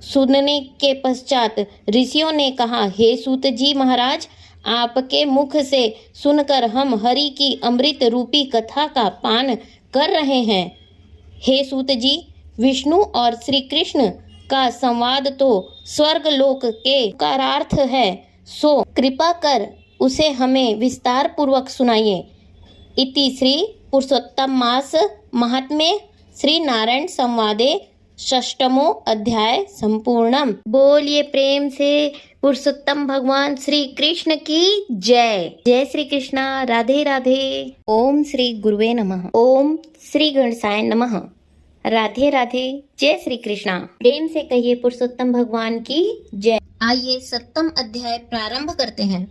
सुनने के पश्चात ऋषियों ने कहा, हे सूत जी महाराज, आपके मुख से सुनकर हम हरि की अमृत रूपी कथा का पान कर रहे हैं। हे सूत जी, विष्णु और श्री कृष्ण का संवाद तो स्वर्ग लोक के कारार्थ है, सो कृपा कर उसे हमें विस्तार पूर्वक सुनाइए। इति श्री पुरुषोत्तम मास महात्म्ये श्री नारायण संवादे 6वां अध्याय संपूर्णम। बोलिए प्रेम से पुरुषोत्तम भगवान श्री कृष्ण की जय। जय श्री कृष्णा। राधे राधे। ओम श्री गुरुवे नमः। ओम श्री गणेशाय नमः। राधे राधे। जय श्री कृष्णा। प्रेम से कहिए पुरुषोत्तम भगवान की जय। आइए 7वां अध्याय प्रारंभ करते हैं।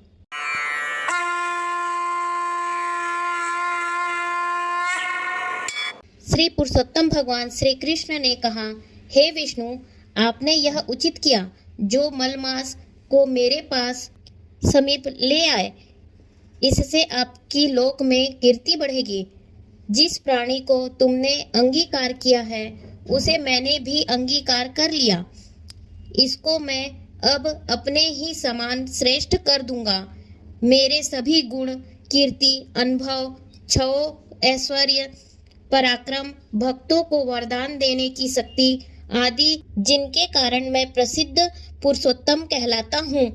श्री पुरुषोत्तम भगवान श्री कृष्ण ने कहा, हे विष्णु, आपने यह उचित किया जो मलमास को मेरे पास समीप ले आए। इससे आपकी लोक में कीर्ति बढ़ेगी। जिस प्राणी को तुमने अंगीकार किया है उसे मैंने भी अंगीकार कर लिया। इसको मैं अब अपने ही समान श्रेष्ठ कर दूंगा। मेरे सभी गुण, कीर्ति, अनुभव, छौ, ऐश्वर्य, पराक्रम, भक्तों को वरदान देने की शक्ति आदि, जिनके कारण मैं प्रसिद्ध पुरुषोत्तम कहलाता हूँ,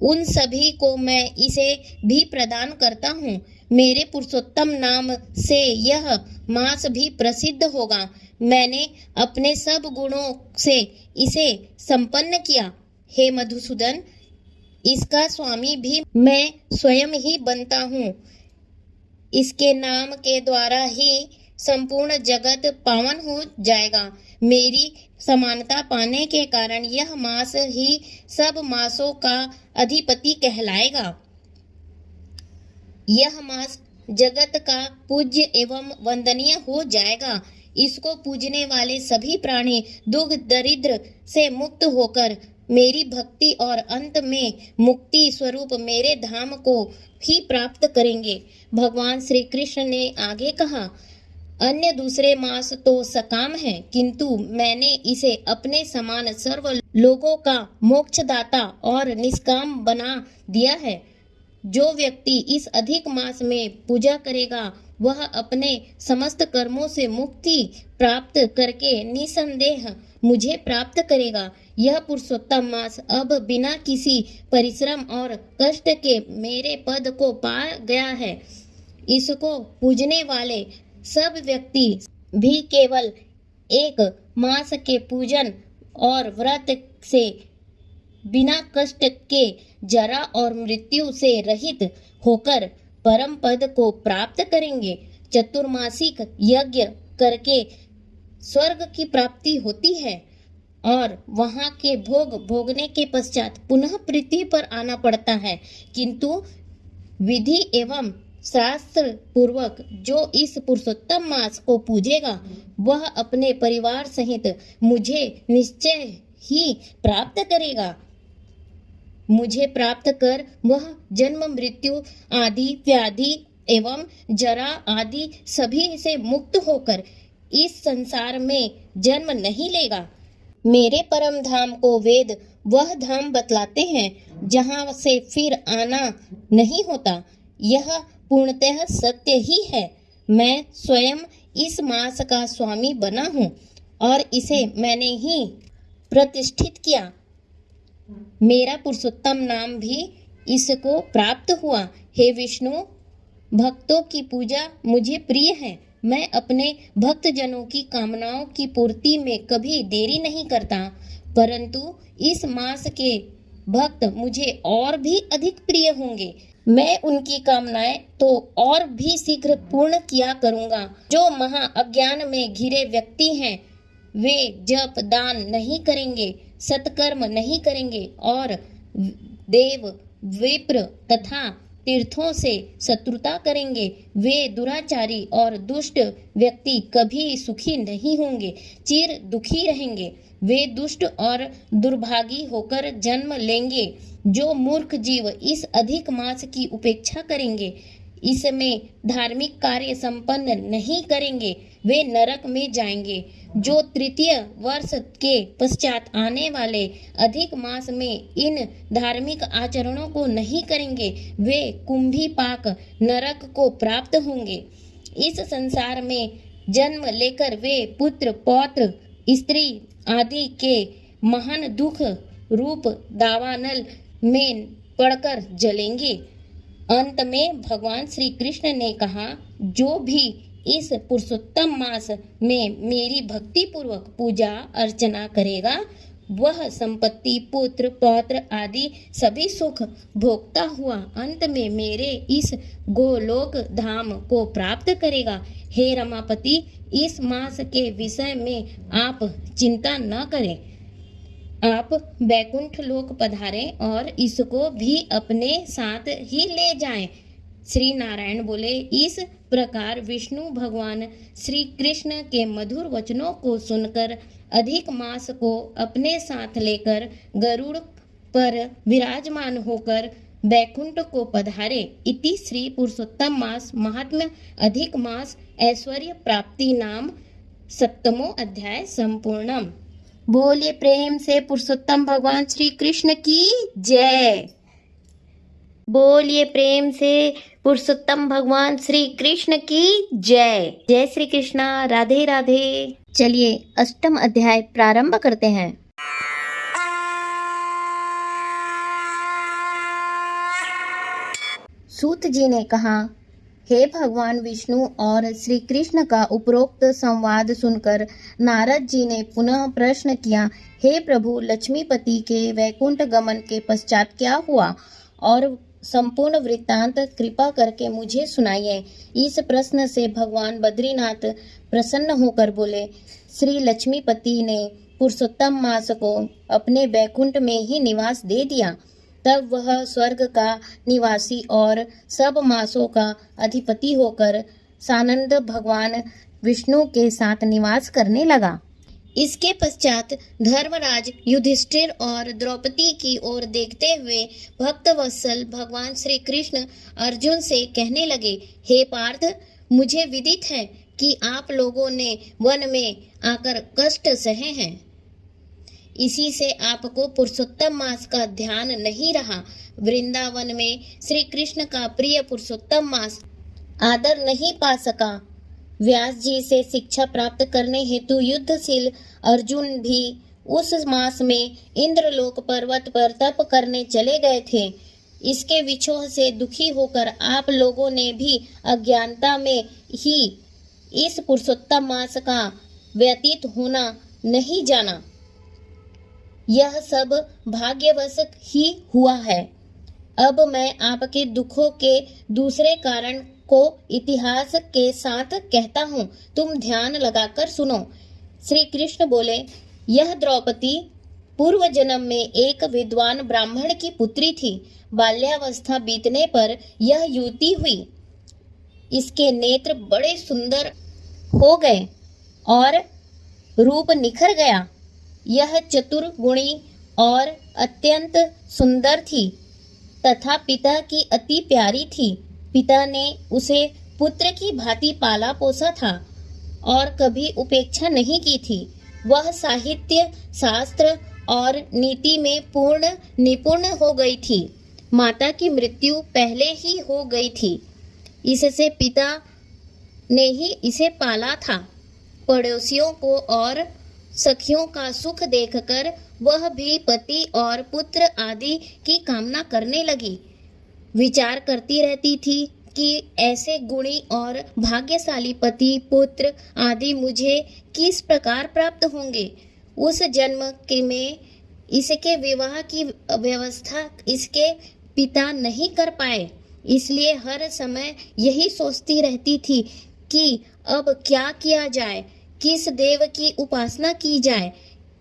उन सभी को मैं इसे भी प्रदान करता हूँ। मेरे पुरुषोत्तम नाम से यह मास भी प्रसिद्ध होगा। मैंने अपने सब गुणों से इसे संपन्न किया। हे मधुसूदन, इसका स्वामी भी मैं स्वयं ही बनता हूँ। इसके नाम के द्वारा ही संपूर्ण जगत पावन हो जाएगा। मेरी समानता पाने के कारण यह मास ही सब मासों का अधिपति कहलाएगा। यह मास जगत का पूज्य एवं वंदनीय हो जाएगा। इसको पूजने वाले सभी प्राणी दुख दरिद्र से मुक्त होकर मेरी भक्ति और अंत में मुक्ति स्वरूप मेरे धाम को ही प्राप्त करेंगे। भगवान श्री कृष्ण ने आगे कहा, अन्य दूसरे मास तो सकाम है, किंतु मैंने इसे अपने समान सर्व लोगों का मोक्षदाता और निष्काम बना दिया है। जो व्यक्ति इस अधिक मास में पूजा करेगा वह अपने समस्त कर्मों से मुक्ति प्राप्त करके निसंदेह मुझे प्राप्त करेगा। यह पुरुषोत्तम मास अब बिना किसी परिश्रम और कष्ट के मेरे पद को पा गया है। इसको पूजने वाले सब व्यक्ति भी केवल एक मास के पूजन और व्रत से बिना कष्ट के जरा और मृत्यु से रहित होकर परम पद को प्राप्त करेंगे। चतुर्मासिक यज्ञ करके स्वर्ग की प्राप्ति होती है और वहाँ के भोग भोगने के पश्चात पुनः पृथ्वी पर आना पड़ता है, किंतु विधि एवं शास्त्र पूर्वक जो इस पुरुषोत्तम मास को पूजेगा वह अपने परिवार सहित मुझे निश्चय ही प्राप्त करेगा। मुझे प्राप्त कर वह जन्म मृत्यु आदि व्याधि एवं जरा आदि सभी से मुक्त होकर इस संसार में जन्म नहीं लेगा। मेरे परम धाम को वेद वह धाम बतलाते हैं जहाँ से फिर आना नहीं होता। यह पूर्णतः सत्य ही है। मैं स्वयं इस मास का स्वामी बना हूँ और इसे मैंने ही प्रतिष्ठित किया। मेरा पुरुषोत्तम नाम भी इसको प्राप्त हुआ। हे विष्णु, भक्तों की पूजा मुझे प्रिय है। मैं अपने भक्तजनों की कामनाओं की पूर्ति में कभी देरी नहीं करता, परंतु इस मास के भक्त मुझे और भी अधिक प्रिय होंगे। मैं उनकी कामनाएं तो और भी शीघ्र पूर्ण किया करूंगा। जो महा अज्ञान में घिरे व्यक्ति हैं, वे जप दान नहीं करेंगे, सत्कर्म नहीं करेंगे और देव विप्र तथा तीर्थों से शत्रुता करेंगे। वे दुराचारी और दुष्ट व्यक्ति कभी सुखी नहीं होंगे, चिर दुखी रहेंगे। वे दुष्ट और दुर्भागी होकर जन्म लेंगे। जो मूर्ख जीव इस अधिक मास की उपेक्षा करेंगे, इसमें धार्मिक कार्य संपन्न नहीं करेंगे, वे नरक में जाएंगे। जो तृतीय वर्ष के पश्चात आने वाले अधिक मास में इन धार्मिक आचरणों को नहीं करेंगे, वे कुंभी पाक नरक को प्राप्त होंगे। इस संसार में जन्म लेकर वे पुत्र पौत्र स्त्री आदि के महान दुख रूप दावानल में पड़कर जलेंगे। अंत में भगवान श्री कृष्ण ने कहा, जो भी इस पुरुषोत्तम मास में मेरी भक्ति पूर्वक पूजा अर्चना करेगा, वह संपत्ति पुत्र पौत्र आदि सभी सुख भोगता हुआ अंत में मेरे इस गोलोक धाम को प्राप्त करेगा। हे रमापति, इस मास के विषय में आप चिंता न करें। आप बैकुंठ लोक पधारें और इसको भी अपने साथ ही ले जाएं। श्री नारायण बोले। इस प्रकार विष्णु भगवान श्री कृष्ण के मधुर वचनों को सुनकर अधिक मास को अपने साथ लेकर गरुड़ पर विराजमान होकर बैकुंठ को पधारे। इति श्री पुरुषोत्तम मास महात्म्य अधिक मास ऐश्वर्य प्राप्ति नाम 7वां अध्याय संपूर्णम। बोलिए प्रेम से पुरुषोत्तम भगवान श्री कृष्ण की जय। बोलिए प्रेम से पुरुषोत्तम भगवान श्री कृष्ण की जय। जय श्री कृष्णा। राधे राधे। चलिए 8वां अध्याय प्रारंभ करते हैं। सूत जी ने कहा, हे भगवान विष्णु और श्री कृष्ण का उपरोक्त संवाद सुनकर नारद जी ने पुनः प्रश्न किया, हे प्रभु, लक्ष्मीपति के वैकुंठ गमन के पश्चात क्या हुआ और संपूर्ण वृत्तांत कृपा करके मुझे सुनाइए। इस प्रश्न से भगवान बद्रीनाथ प्रसन्न होकर बोले, श्री लक्ष्मीपति ने पुरुषोत्तम मास को अपने वैकुंठ में ही निवास दे दिया। तब वह स्वर्ग का निवासी और सब मासों का अधिपति होकर सानंद भगवान विष्णु के साथ निवास करने लगा। इसके पश्चात धर्मराज युधिष्ठिर और द्रौपदी की ओर देखते हुए भक्तवत्सल भगवान श्री कृष्ण अर्जुन से कहने लगे, हे पार्थ, मुझे विदित है कि आप लोगों ने वन में आकर कष्ट सहे हैं। इसी से आपको पुरुषोत्तम मास का ध्यान नहीं रहा। वृंदावन में श्री कृष्ण का प्रिय पुरुषोत्तम मास आदर नहीं पा सका। व्यास जी से शिक्षा प्राप्त करने हेतु युद्धशील अर्जुन भी उस मास में इंद्रलोक पर्वत पर तप करने चले गए थे। इसके विछोह से दुखी होकर आप लोगों ने भी अज्ञानता में ही इस पुरुषोत्तम मास का व्यतीत होना नहीं जाना। यह सब भाग्यवश ही हुआ है। अब मैं आपके दुखों के दूसरे कारण को इतिहास के साथ कहता हूँ, तुम ध्यान लगाकर सुनो। श्री कृष्ण बोले, यह द्रौपदी पूर्व जन्म में एक विद्वान ब्राह्मण की पुत्री थी। बाल्यावस्था बीतने पर यह युवती हुई। इसके नेत्र बड़े सुंदर हो गए और रूप निखर गया। यह चतुर गुणी और अत्यंत सुंदर थी तथा पिता की अति प्यारी थी। पिता ने उसे पुत्र की भांति पाला पोसा था और कभी उपेक्षा नहीं की थी। वह साहित्य, शास्त्र और नीति में पूर्ण निपुण हो गई थी। माता की मृत्यु पहले ही हो गई थी, इससे पिता ने ही इसे पाला था। पड़ोसियों को और सखियों का सुख देखकर वह भी पति और पुत्र आदि की कामना करने लगी। विचार करती रहती थी कि ऐसे गुणी और भाग्यशाली पति, पुत्र आदि मुझे किस प्रकार प्राप्त होंगे। उस जन्म के में इसके विवाह की व्यवस्था इसके पिता नहीं कर पाए, इसलिए हर समय यही सोचती रहती थी कि अब क्या किया जाए, किस देव की उपासना की जाए,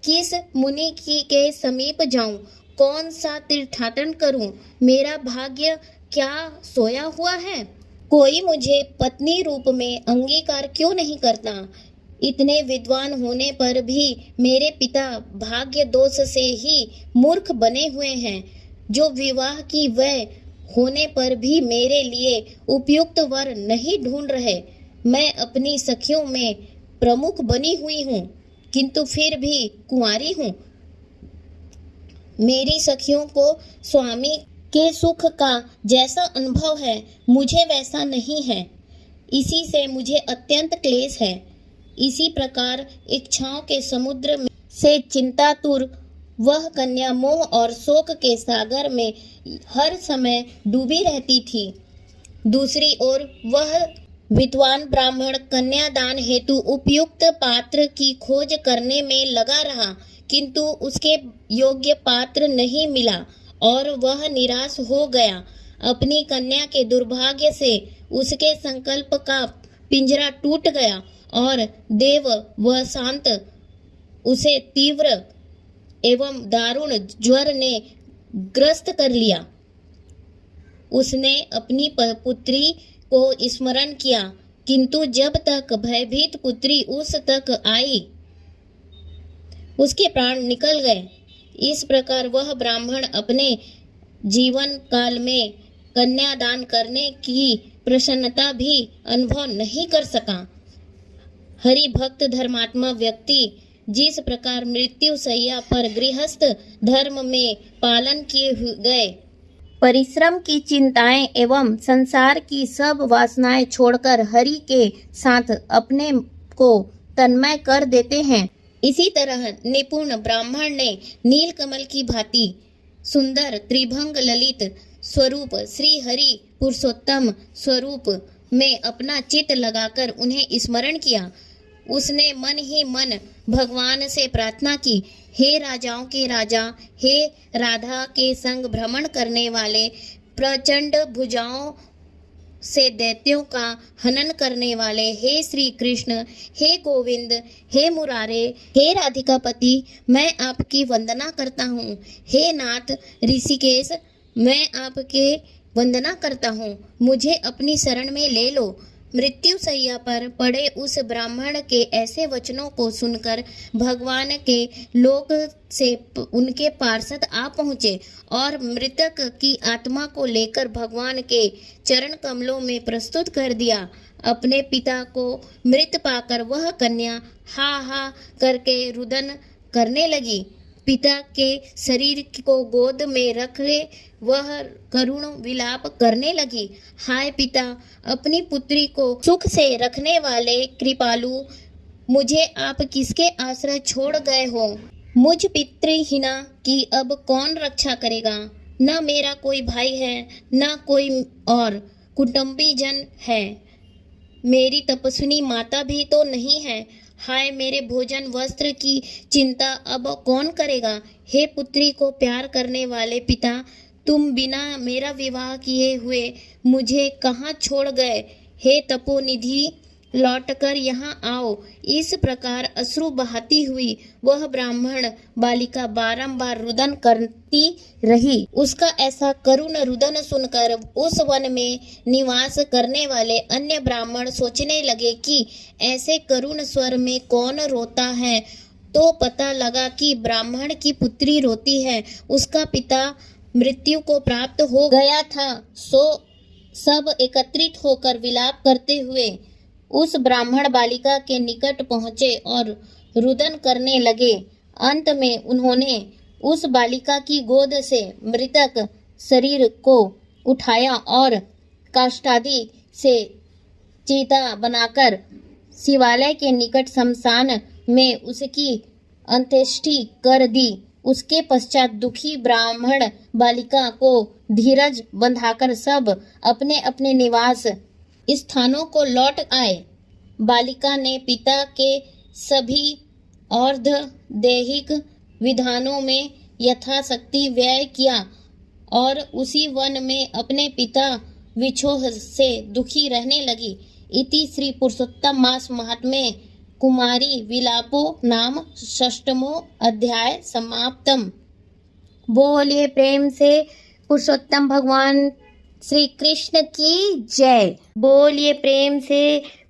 किस मुनि की के समीप जाऊं, कौन सा तीर्थाटन करूं, मेरा भाग्य क्या सोया हुआ है, कोई मुझे पत्नी रूप में अंगीकार क्यों नहीं करता। इतने विद्वान होने पर भी मेरे पिता भाग्य दोष से ही मूर्ख बने हुए हैं, जो विवाह की वय होने पर भी मेरे लिए उपयुक्त वर नहीं ढूंढ रहे। मैं अपनी सखियों में प्रमुख बनी हुई हूँ, किंतु फिर भी कुंवारी हूँ। मेरी सखियों को स्वामी के सुख का जैसा अनुभव है, मुझे वैसा नहीं है। इसी से मुझे अत्यंत क्लेश है। इसी प्रकार इच्छाओं के समुद्र में से चिंतातुर वह कन्या मोह और शोक के सागर में हर समय डूबी रहती थी। दूसरी ओर वह विद्वान ब्राह्मण कन्यादान हेतु उपयुक्त पात्र की खोज करने में लगा रहा, किंतु उसके योग्य पात्र नहीं मिला और वह निराश हो गया। अपनी कन्या के दुर्भाग्य से उसके संकल्प का पिंजरा टूट गया और देव व शांत उसे तीव्र एवं दारुण ज्वर ने ग्रस्त कर लिया। उसने अपनी पुत्री को स्मरण किया, किंतु जब तक भयभीत पुत्री उस तक आई, उसके प्राण निकल गए। इस प्रकार वह ब्राह्मण अपने जीवन काल में कन्यादान करने की प्रसन्नता भी अनुभव नहीं कर सका। हरि भक्त धर्मात्मा व्यक्ति जिस प्रकार मृत्यु सैया पर गृहस्थ धर्म में पालन किए गए परिश्रम की चिंताएं एवं संसार की सब वासनाएं छोड़कर हरि के साथ अपने को तन्मय कर देते हैं, इसी तरह निपुण ब्राह्मण ने नीलकमल की भांति सुंदर त्रिभंग ललित स्वरूप श्री हरि पुरुषोत्तम स्वरूप में अपना चित्त लगाकर उन्हें स्मरण किया। उसने मन ही मन भगवान से प्रार्थना की, हे राजाओं के राजा, हे राधा के संग भ्रमण करने वाले, प्रचंड भुजाओं से दैत्यों का हनन करने वाले, हे श्री कृष्ण, हे गोविंद, हे मुरारे, हे राधिकापति, मैं आपकी वंदना करता हूँ। हे नाथ ऋषिकेश, मैं आपके वंदना करता हूँ, मुझे अपनी शरण में ले लो। मृत्यु सैया पर पड़े उस ब्राह्मण के ऐसे वचनों को सुनकर भगवान के लोक से उनके पार्षद आ पहुँचे और मृतक की आत्मा को लेकर भगवान के चरण कमलों में प्रस्तुत कर दिया। अपने पिता को मृत पाकर वह कन्या हा हा करके रुदन करने लगी। पिता के शरीर को गोद में रखे वह करुण विलाप करने लगी। हाय पिता, अपनी पुत्री को सुख से रखने वाले कृपालु, मुझे आप किसके आश्रय छोड़ गए हो। मुझ पितृहीना की अब कौन रक्षा करेगा। न मेरा कोई भाई है, न कोई और कुटुंबी जन है। मेरी तपस्विनी माता भी तो नहीं है। हाय, मेरे भोजन वस्त्र की चिंता अब कौन करेगा। हे पुत्री को प्यार करने वाले पिता, तुम बिना मेरा विवाह किए हुए मुझे कहाँ छोड़ गए। हे तपोनिधि, लौटकर यहाँ आओ। इस प्रकार अश्रु बहाती हुई वह ब्राह्मण बालिका बारंबार रुदन करती रही। उसका ऐसा करुण रुदन सुनकर उस वन में निवास करने वाले अन्य ब्राह्मण सोचने लगे कि ऐसे करुण स्वर में कौन रोता है। तो पता लगा कि ब्राह्मण की पुत्री रोती है। उसका पिता मृत्यु को प्राप्त हो गया था, सो सब एकत्रित होकर विलाप करते हुए उस ब्राह्मण बालिका के निकट पहुंचे और रुदन करने लगे। अंत में उन्होंने उस बालिका की गोद से मृतक शरीर को उठाया और काष्ठादि से चिता बनाकर शिवालय के निकट शमशान में उसकी अंत्येष्टि कर दी। उसके पश्चात दुखी ब्राह्मण बालिका को धीरज बंधाकर सब अपने अपने निवास स्थानों को लौट आए। बालिका ने पिता के सभी अर्ध दैहिक विधानों में यथाशक्ति व्यय किया और उसी वन में अपने पिता विछोह से दुखी रहने लगी। इति श्री पुरुषोत्तम मास महात्म्ये कुमारी विलापो नाम षष्ठमो अध्याय समाप्तम। बोलिए प्रेम से पुरुषोत्तम भगवान श्री कृष्ण की जय। बोलिए प्रेम से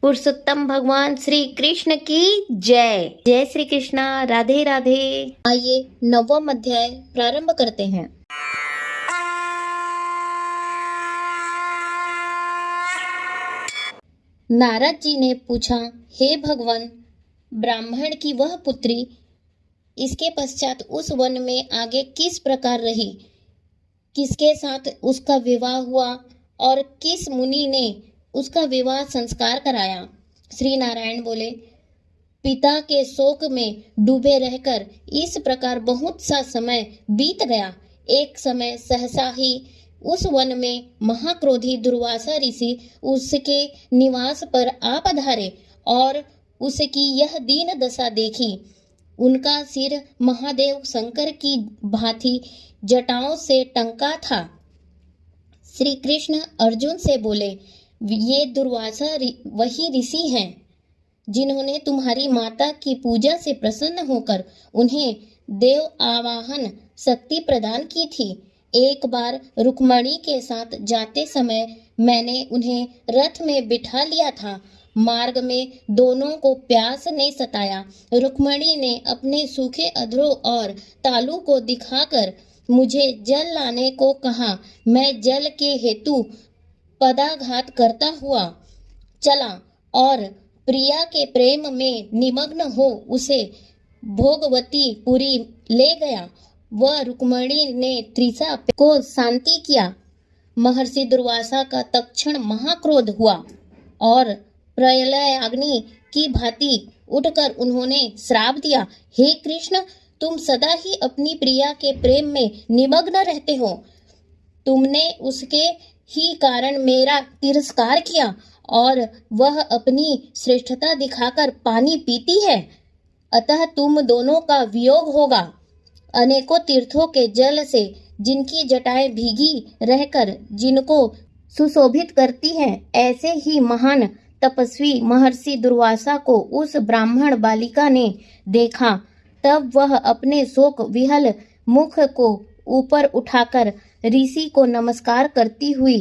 पुरुषोत्तम भगवान श्री कृष्ण की जय। जय श्री कृष्णा। राधे राधे। आइए 9वां अध्याय प्रारंभ करते हैं। नारद जी ने पूछा, हे भगवान, ब्राह्मण की वह पुत्री इसके पश्चात उस वन में आगे किस प्रकार रही, किसके साथ उसका विवाह हुआ और किस मुनि ने उसका विवाह संस्कार कराया। श्री नारायण बोले, पिता के शोक में डूबे रहकर इस प्रकार बहुत सा समय बीत गया। एक समय सहसा ही उस वन में महाक्रोधी दुर्वासा ऋषि उसके निवास पर आ पधारे और उसकी यह दीन दशा देखी। उनका सिर महादेव शंकर की भांति जटाओं से टंका था। श्री कृष्ण अर्जुन से बोले, ये दुर्वासा वही ऋषि हैं जिन्होंने तुम्हारी माता की पूजा से प्रसन्न होकर उन्हें देव आवाहन शक्ति प्रदान की थी। एक बार रुक्मणी के साथ जाते समय मैंने उन्हें रथ में बिठा लिया था। मार्ग में दोनों को प्यास ने सताया। रुक्मणी ने अपने सूखे अधरों और तालू को दिखाकर मुझे जल लाने को कहा। मैं जल के हेतु पदाघात करता हुआ चला और प्रिया के प्रेम में निमग्न हो उसे भोगवती पुरी ले गया। वह रुक्मणी ने त्रिसा को शांति किया। महर्षि दुर्वासा का तत्क्षण महाक्रोध हुआ और प्रलयाग्नि की भांति उठकर उन्होंने श्राप दिया, हे कृष्ण, तुम सदा ही अपनी प्रिया के प्रेम में निमग्न रहते हो। तुमने उसके ही कारण मेरा तिरस्कार किया और वह अपनी श्रेष्ठता दिखाकर पानी पीती है। अतः तुम दोनों का वियोग होगा। अनेकों तीर्थों के जल से जिनकी जटाएं भीगी रहकर जिनको सुशोभित करती हैं, ऐसे ही महान तपस्वी महर्षि दुर्वासा को उस ब्राह्मण बालिका ने देखा। तब वह अपने शोक विहल मुख को ऊपर उठाकर ऋषि को नमस्कार करती हुई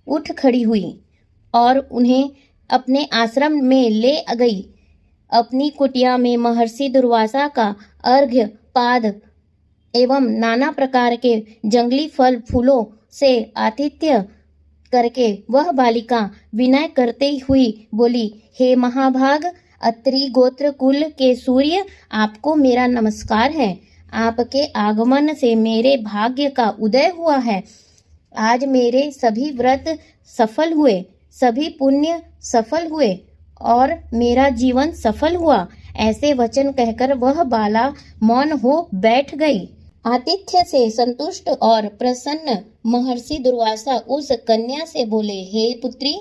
उठ खड़ी हुई और उन्हें अपने आश्रम में ले गई। अपनी कुटिया में महर्षि दुर्वासा का अर्घ्य पाद एवं नाना प्रकार के जंगली फल फूलों से आतिथ्य करके वह बालिका विनय करते हुई बोली, हे महाभाग, अत्रि गोत्र कुल के सूर्य, आपको मेरा नमस्कार है। आपके आगमन से मेरे भाग्य का उदय हुआ है। आज मेरे सभी व्रत सफल हुए, सभी पुण्य सफल हुए और मेरा जीवन सफल हुआ। ऐसे वचन कहकर वह बाला मौन हो बैठ गई। आतिथ्य से संतुष्ट और प्रसन्न महर्षि दुर्वासा उस कन्या से बोले, हे पुत्री,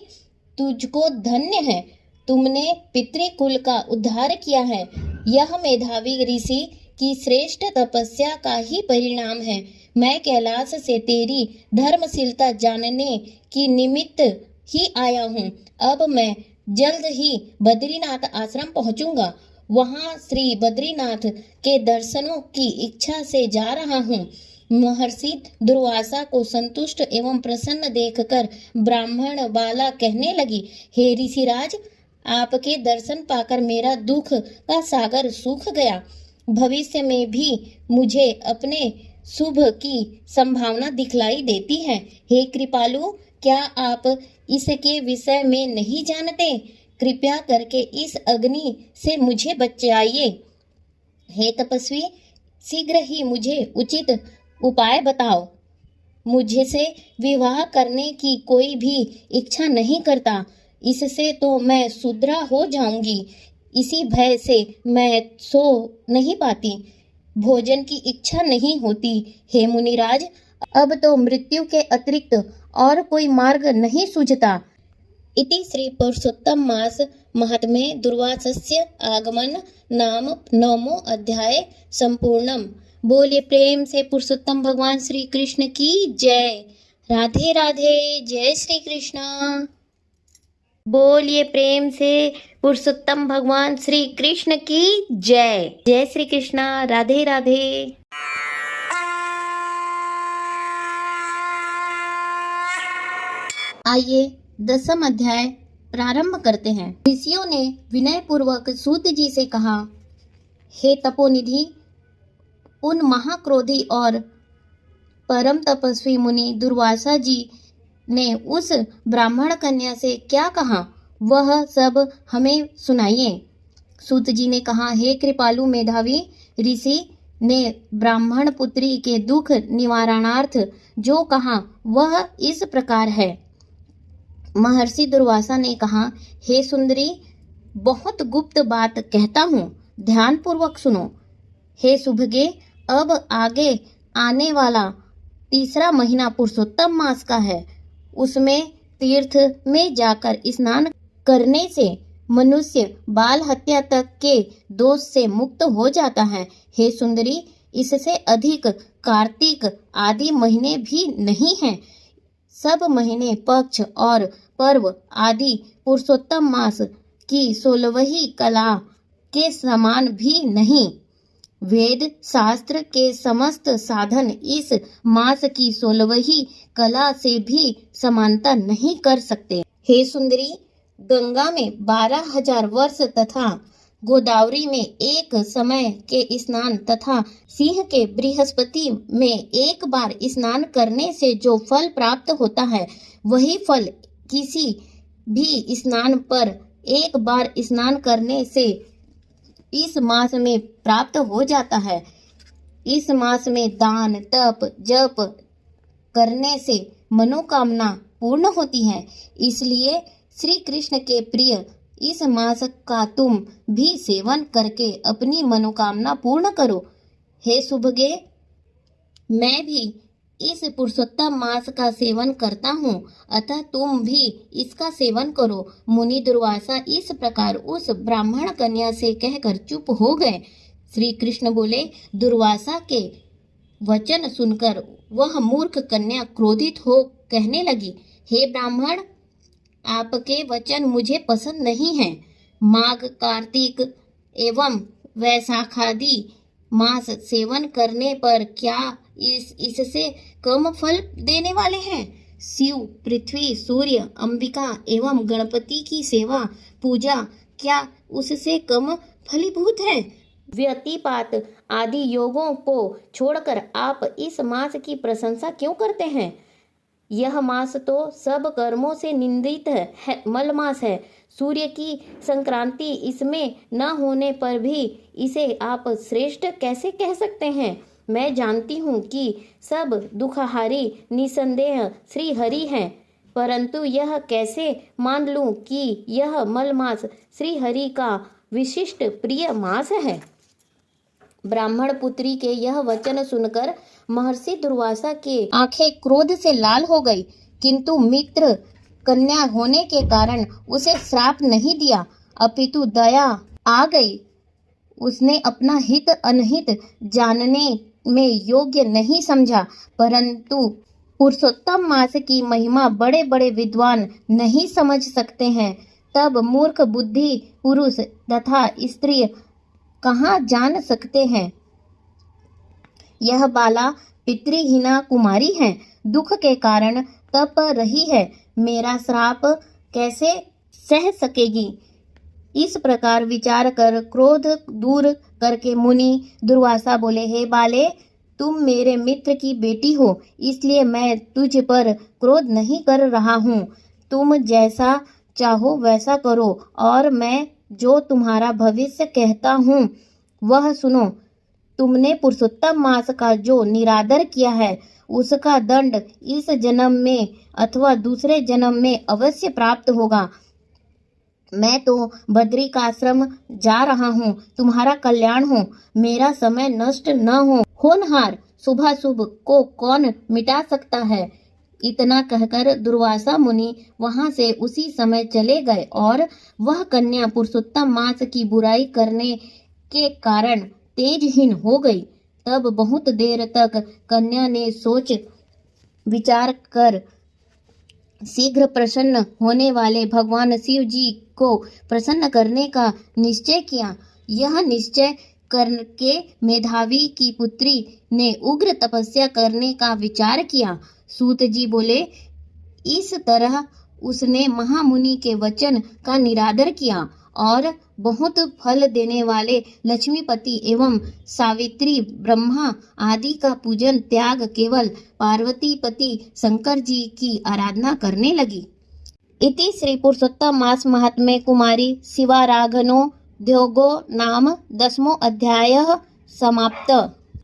तुझको धन्य है, तुमने पितृकुल का उद्धार किया है। यह मेधावी ऋषि की श्रेष्ठ तपस्या का ही परिणाम है। मैं कैलाश से तेरी धर्मशीलता जानने की निमित्त ही आया हूँ। अब मैं जल्द ही बद्रीनाथ आश्रम पहुँचूंगा। वहाँ श्री बद्रीनाथ के दर्शनों की इच्छा से जा रहा हूँ। महर्षि दुर्वासा को संतुष्ट एवं प्रसन्न देखकर ब्राह्मण बाला कहने लगी, हे ऋषिराज, आपके दर्शन पाकर मेरा दुख का सागर सूख गया। भविष्य में भी मुझे अपने शुभ की संभावना दिखलाई देती है। हे कृपालु, क्या आप इसके विषय में नहीं जानते? कृपया करके इस अग्नि से मुझे बचाइए। हे तपस्वी, शीघ्र ही मुझे उचित उपाय बताओ। मुझसे विवाह करने की कोई भी इच्छा नहीं करता, इससे तो मैं शूद्रा हो जाऊंगी। इसी भय से मैं सो नहीं पाती, भोजन की इच्छा नहीं होती। हे मुनिराज, अब तो मृत्यु के अतिरिक्त और कोई मार्ग नहीं सूझता। इति श्री पुरुषोत्तम मास महात्म्ये दुर्वासस्य आगमन नाम 9वां अध्याय संपूर्णम। बोलिए प्रेम से पुरुषोत्तम भगवान श्री कृष्ण की जय। राधे राधे, जय श्री कृष्ण। बोलिए प्रेम से पुरुषोत्तम भगवान श्री कृष्ण की जय। जय श्री कृष्ण, राधे राधे। आइए 10वां अध्याय प्रारंभ करते हैं। ऋषियों ने विनय पूर्वक सूत जी से कहा, हे तपोनिधि, उन महाक्रोधी और परम तपस्वी मुनि दुर्वासा जी ने उस ब्राह्मण कन्या से क्या कहा, वह सब हमें सुनाइए। सूत जी ने कहा, हे कृपालु मेधावी ऋषि ने ब्राह्मण पुत्री के दुख निवारणार्थ जो कहा वह इस प्रकार है। महर्षि दुर्वासा ने कहा, हे सुंदरी, बहुत गुप्त बात कहता हूँ, ध्यान पूर्वक सुनो। हे सुभगे, अब आगे आने वाला 3रा महीना पुरुषोत्तम मास का है। उसमें तीर्थ में जाकर स्नान करने से मनुष्य बाल हत्या तक के दोष से मुक्त हो जाता है। हे सुंदरी, इससे अधिक कार्तिक आदि महीने भी नहीं हैं। सब महीने, पक्ष और पर्व आदि पुरुषोत्तम मास की 16वीं कला के समान भी नहीं। वेद शास्त्र के समस्त साधन इस मास की 16वीं कला से भी समानता नहीं कर सकते। हे सुंदरी, गंगा में 12,000 वर्ष तथा गोदावरी में एक समय के स्नान तथा सिंह के बृहस्पति में एक बार स्नान करने से जो फल प्राप्त होता है, वही फल किसी भी स्नान पर एक बार स्नान करने से इस मास में प्राप्त हो जाता है। इस मास में दान, तप, जप करने से मनोकामना पूर्ण होती है। इसलिए श्री कृष्ण के प्रिय इस मास का तुम भी सेवन करके अपनी मनोकामना पूर्ण करो। हे सुभगे, मैं भी इस पुरुषोत्तम मास का सेवन करता हूँ, अतः तुम भी इसका सेवन करो। मुनि दुर्वासा इस प्रकार उस ब्राह्मण कन्या से कहकर चुप हो गए। श्री कृष्ण बोले, दुर्वासा के वचन सुनकर वह मूर्ख कन्या क्रोधित हो कहने लगी, हे ब्राह्मण, आपके वचन मुझे पसंद नहीं हैं। माघ, कार्तिक एवं वैशाखादि मास सेवन करने पर क्या इससे कम फल देने वाले हैं? शिव, पृथ्वी, सूर्य, अंबिका एवं गणपति की सेवा पूजा क्या उससे कम फलीभूत है? व्यतिपात आदि योगों को छोड़कर आप इस मास की प्रशंसा क्यों करते हैं? यह मास तो सब कर्मों से निंदित है, मल मास है। सूर्य की संक्रांति इसमें न होने पर भी इसे आप श्रेष्ठ कैसे कह सकते हैं? मैं जानती हूँ कि सब दुखहारी निसंदेह श्री हरि हैं, परंतु यह कैसे मान लूँ कि यह मल मास श्री हरि का विशिष्ट प्रिय मास है? ब्राह्मण पुत्री के यह वचन सुनकर महर्षि दुर्वासा के आंखें क्रोध से लाल हो गई, किंतु मित्र कन्या होने के कारण उसे श्राप नहीं दिया, अपितु दया आ गई। उसने अपना हित अनहित जानने में योग्य नहीं समझा, परंतु पुरुषोत्तम मास की महिमा बड़े बड़े विद्वान नहीं समझ सकते हैं। तब मूर्ख बुद्धि पुरुष तथा स्त्री कहाँ जान सकते हैं? यह बाला पितृहीना कुमारी है, दुख के कारण तप रही है, मेरा श्राप कैसे सह सकेगी? इस प्रकार विचार कर क्रोध दूर करके मुनि दुर्वासा बोले, हे बाले, तुम मेरे मित्र की बेटी हो, इसलिए मैं तुझ पर क्रोध नहीं कर रहा हूँ। तुम जैसा चाहो वैसा करो, और मैं जो तुम्हारा भविष्य कहता हूँ वह सुनो। तुमने पुरुषोत्तम मास का जो निरादर किया है, उसका दंड इस जन्म में अथवा दूसरे जन्म में अवश्य प्राप्त होगा। मैं तो बद्रिकाश्रम जा रहा हूँ, तुम्हारा कल्याण हो, मेरा समय नष्ट न हो। होनहार शुभाशुभ को कौन मिटा सकता है। इतना कहकर दुर्वासा मुनि वहां से उसी समय चले गए, और वह कन्या पुरुषोत्तम मास की बुराई करने के कारण तेजहीन हो गई। तब बहुत देर तक कन्या ने सोच विचार कर शीघ्र प्रसन्न होने वाले भगवान शिव जी को प्रसन्न करने का निश्चय किया। यह निश्चय करके मेधावी की पुत्री ने उग्र तपस्या करने का विचार किया। सूत जी बोले, इस तरह उसने महामुनि के वचन का निरादर किया और बहुत फल देने वाले लक्ष्मीपति एवं सावित्री, ब्रह्मा आदि का पूजन त्याग केवल पार्वतीपति शंकर जी की आराधना करने लगी। इति श्री पुरुषोत्तम मास महात्म्ये कुमारी शिवाराधनो द्योगो नाम 10वां अध्याय समाप्त।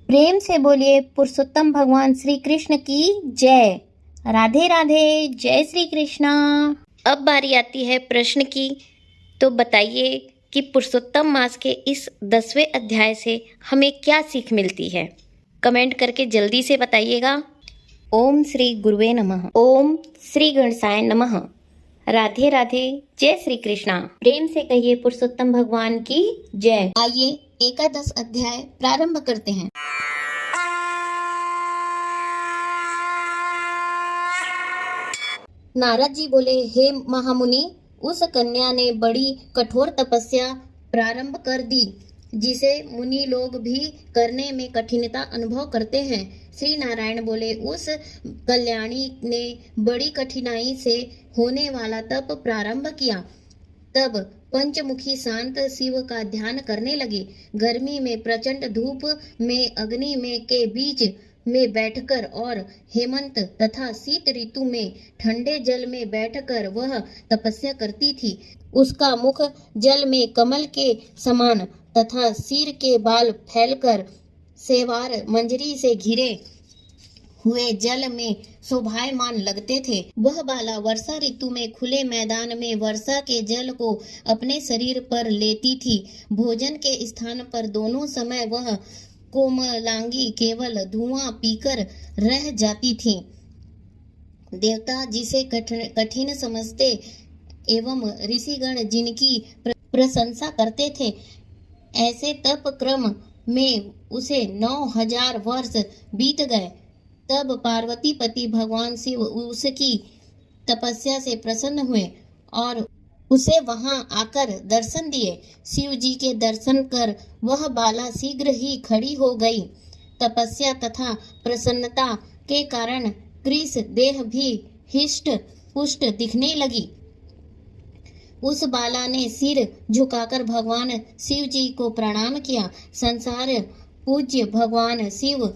प्रेम से बोलिए पुरुषोत्तम भगवान श्री कृष्ण की जय। राधे राधे, जय श्री कृष्णा। अब बारी आती है प्रश्न की, तो बताइए कि पुरुषोत्तम मास के इस 10वें अध्याय से हमें क्या सीख मिलती है। कमेंट करके जल्दी से बताइएगा। ओम श्री गुरुवे नमः। ओम श्री गणेशाय नमः। राधे राधे, जय श्री कृष्णा। प्रेम से कहिए पुरुषोत्तम भगवान की जय। आइए एकादश अध्याय प्रारंभ करते हैं। नारद जी बोले, हे महामुनि, उस कन्या ने बड़ी कठोर तपस्या प्रारंभ कर दी, जिसे मुनि लोग भी करने में कठिनता अनुभव करते हैं। श्री नारायण बोले, उस कल्याणी ने बड़ी कठिनाई से होने वाला तप प्रारंभ किया। तब पंचमुखी शांत शिव का ध्यान करने लगी। गर्मी में प्रचंड धूप में अग्नि में के बीच में बैठकर और हेमंत तथा शीत ऋतु में ठंडे जल में बैठकर वह तपस्या करती थी। उसका मुख जल में कमल के समान तथा सिर के बाल फैलकर सेवार मंजरी से घिरे हुए जल में शोभायमान लगते थे। वह बाला वर्षा ऋतु में खुले मैदान में वर्षा के जल को अपने शरीर पर लेती थी। भोजन के स्थान पर दोनों समय वह कोमलांगी केवल धुआं पीकर रह जाती थी। देवता जिसे कठिन समझते एवं ऋषिगण जिनकी प्रशंसा करते थे, ऐसे तप क्रम में उसे 9000 वर्ष बीत गए। तब पार्वतीपति भगवान शिव उसकी तपस्या से प्रसन्न हुए और उसे वहां आकर दर्शन दिए। शिव जी के दर्शन कर वह बाला शीघ्र ही खड़ी हो गई। तपस्या तथा प्रसन्नता के कारण कृष देह भी हिष्ट पुष्ट दिखने लगी। उस बाला ने सिर झुकाकर भगवान शिव जी को प्रणाम किया। संसार पूज्य भगवान शिव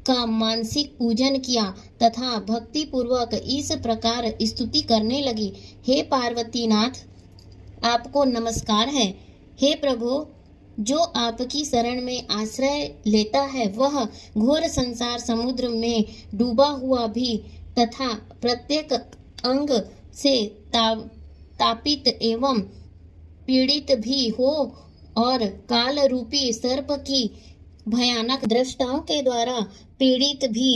का मानसिक पूजन किया तथा भक्ति पूर्वक इस प्रकार स्तुति करने लगी। हे पार्वतीनाथ, आपको नमस्कार है। हे प्रभु, जो आपकी शरण में आश्रय लेता है वह घोर संसार समुद्र में डूबा हुआ भी तथा प्रत्येक अंग से तापित एवं पीड़ित भी हो और काल रूपी सर्प की भयानक दृष्टाओं के द्वारा पीड़ित भी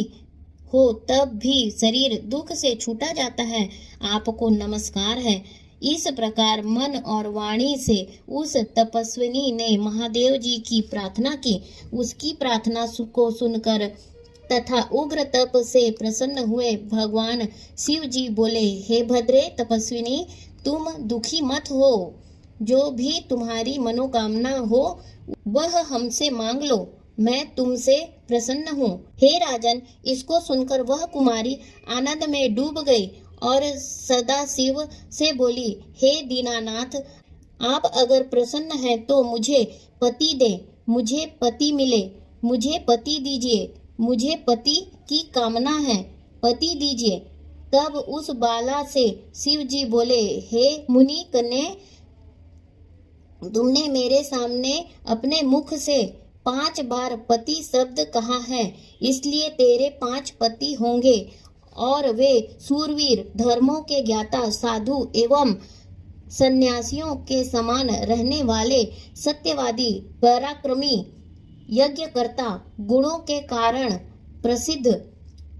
हो, तब भी शरीर दुख से छूटा जाता है। आपको नमस्कार है। इस प्रकार मन और वाणी से उस तपस्विनी ने महादेव जी की प्रार्थना की। उसकी प्रार्थना को सुनकर तथा उग्र तप से प्रसन्न हुए भगवान शिव जी बोले, हे भद्रे तपस्विनी, तुम दुखी मत हो। जो भी तुम्हारी मनोकामना हो वह हमसे मांग लो, मैं तुमसे प्रसन्न हूँ। हे राजन, इसको सुनकर वह कुमारी आनंद में डूब गई और सदा शिव से बोली, हे दीनानाथ, आप अगर प्रसन्न हैं तो मुझे पति दे, मुझे पति मिले, मुझे पति दीजिए, मुझे पति की कामना है, पति दीजिए। तब उस बाला से शिव जी बोले, हे मुनि कन्या, तुमने मेरे सामने अपने मुख से 5 बार पति शब्द कहा है, इसलिए तेरे 5 पति होंगे, और वे सूरवीर, धर्मों के ज्ञाता, साधु एवं सन्यासियों के समान रहने वाले, सत्यवादी, पराक्रमी, यज्ञकर्ता, गुणों के कारण प्रसिद्ध,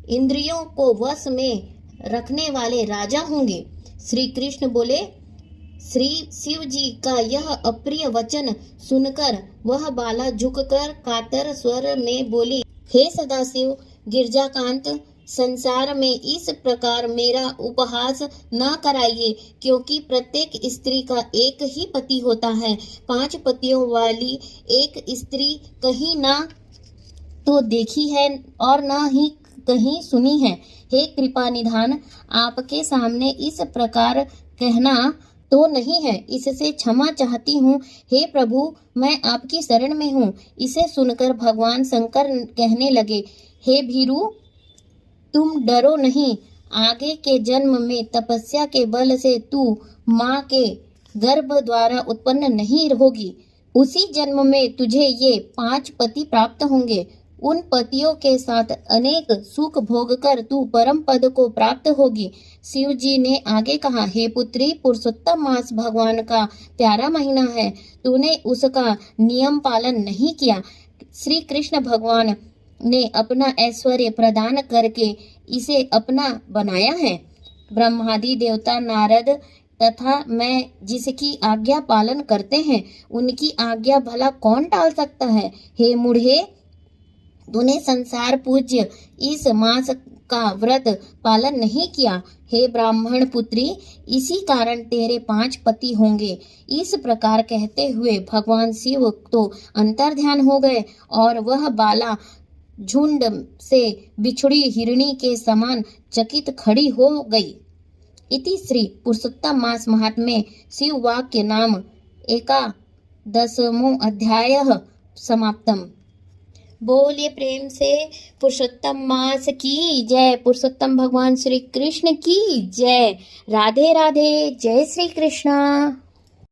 इंद्रियों को वश में रखने वाले राजा होंगे। श्री कृष्ण बोले। श्री शिव जी का यह अप्रिय वचन सुनकर वह बाला झुककर कातर स्वर में बोली, हे सदाशिव गिरजाकांत, संसार में इस प्रकार मेरा उपहास न कराइए, क्योंकि प्रत्येक स्त्री का एक ही पति होता है। 5 पतियों वाली एक स्त्री कहीं ना तो देखी है और न ही कहीं सुनी है। हे कृपा निधान, आपके सामने इस प्रकार कहना तो नहीं है, इससे क्षमा चाहती हूँ। हे प्रभु, मैं आपकी शरण में हूँ। इसे सुनकर भगवान शंकर कहने लगे, हे भीरू, तुम डरो नहीं। आगे के जन्म में तपस्या के बल से तू माँ के गर्भ द्वारा उत्पन्न नहीं होगी। उसी जन्म में तुझे ये 5 पति प्राप्त होंगे। उन पतियों के साथ अनेक सुख भोग कर तू परम पद को प्राप्त होगी। शिव जी ने आगे कहा, हे पुत्री, पुरुषोत्तम मास भगवान का प्यारा महीना है, तूने उसका नियम पालन नहीं किया। श्री कृष्ण भगवान ने अपना ऐश्वर्य प्रदान करके इसे अपना बनाया है। ब्रह्मादि देवता, नारद तथा मैं जिसकी आज्ञा पालन करते हैं, उनकी आज्ञा भला कौन टाल सकता है। हे मूढ़े, तूने संसार पूज्य इस मास का व्रत पालन नहीं किया। हे ब्राह्मण पुत्री, इसी कारण तेरे 5 पति होंगे। इस प्रकार कहते हुए भगवान शिव तो अंतर्ध्यान हो गए और वह बाला झुंड से बिछुड़ी हिरणी के समान चकित खड़ी हो गई। इति श्री पुरुषोत्तम मास महात्म्ये शिव वाक्य नाम 11वां अध्यायः समाप्तम। बोलिए प्रेम से पुरुषोत्तम मास की जय, पुरुषोत्तम भगवान श्री कृष्ण की जय। राधे राधे, जय श्री कृष्ण।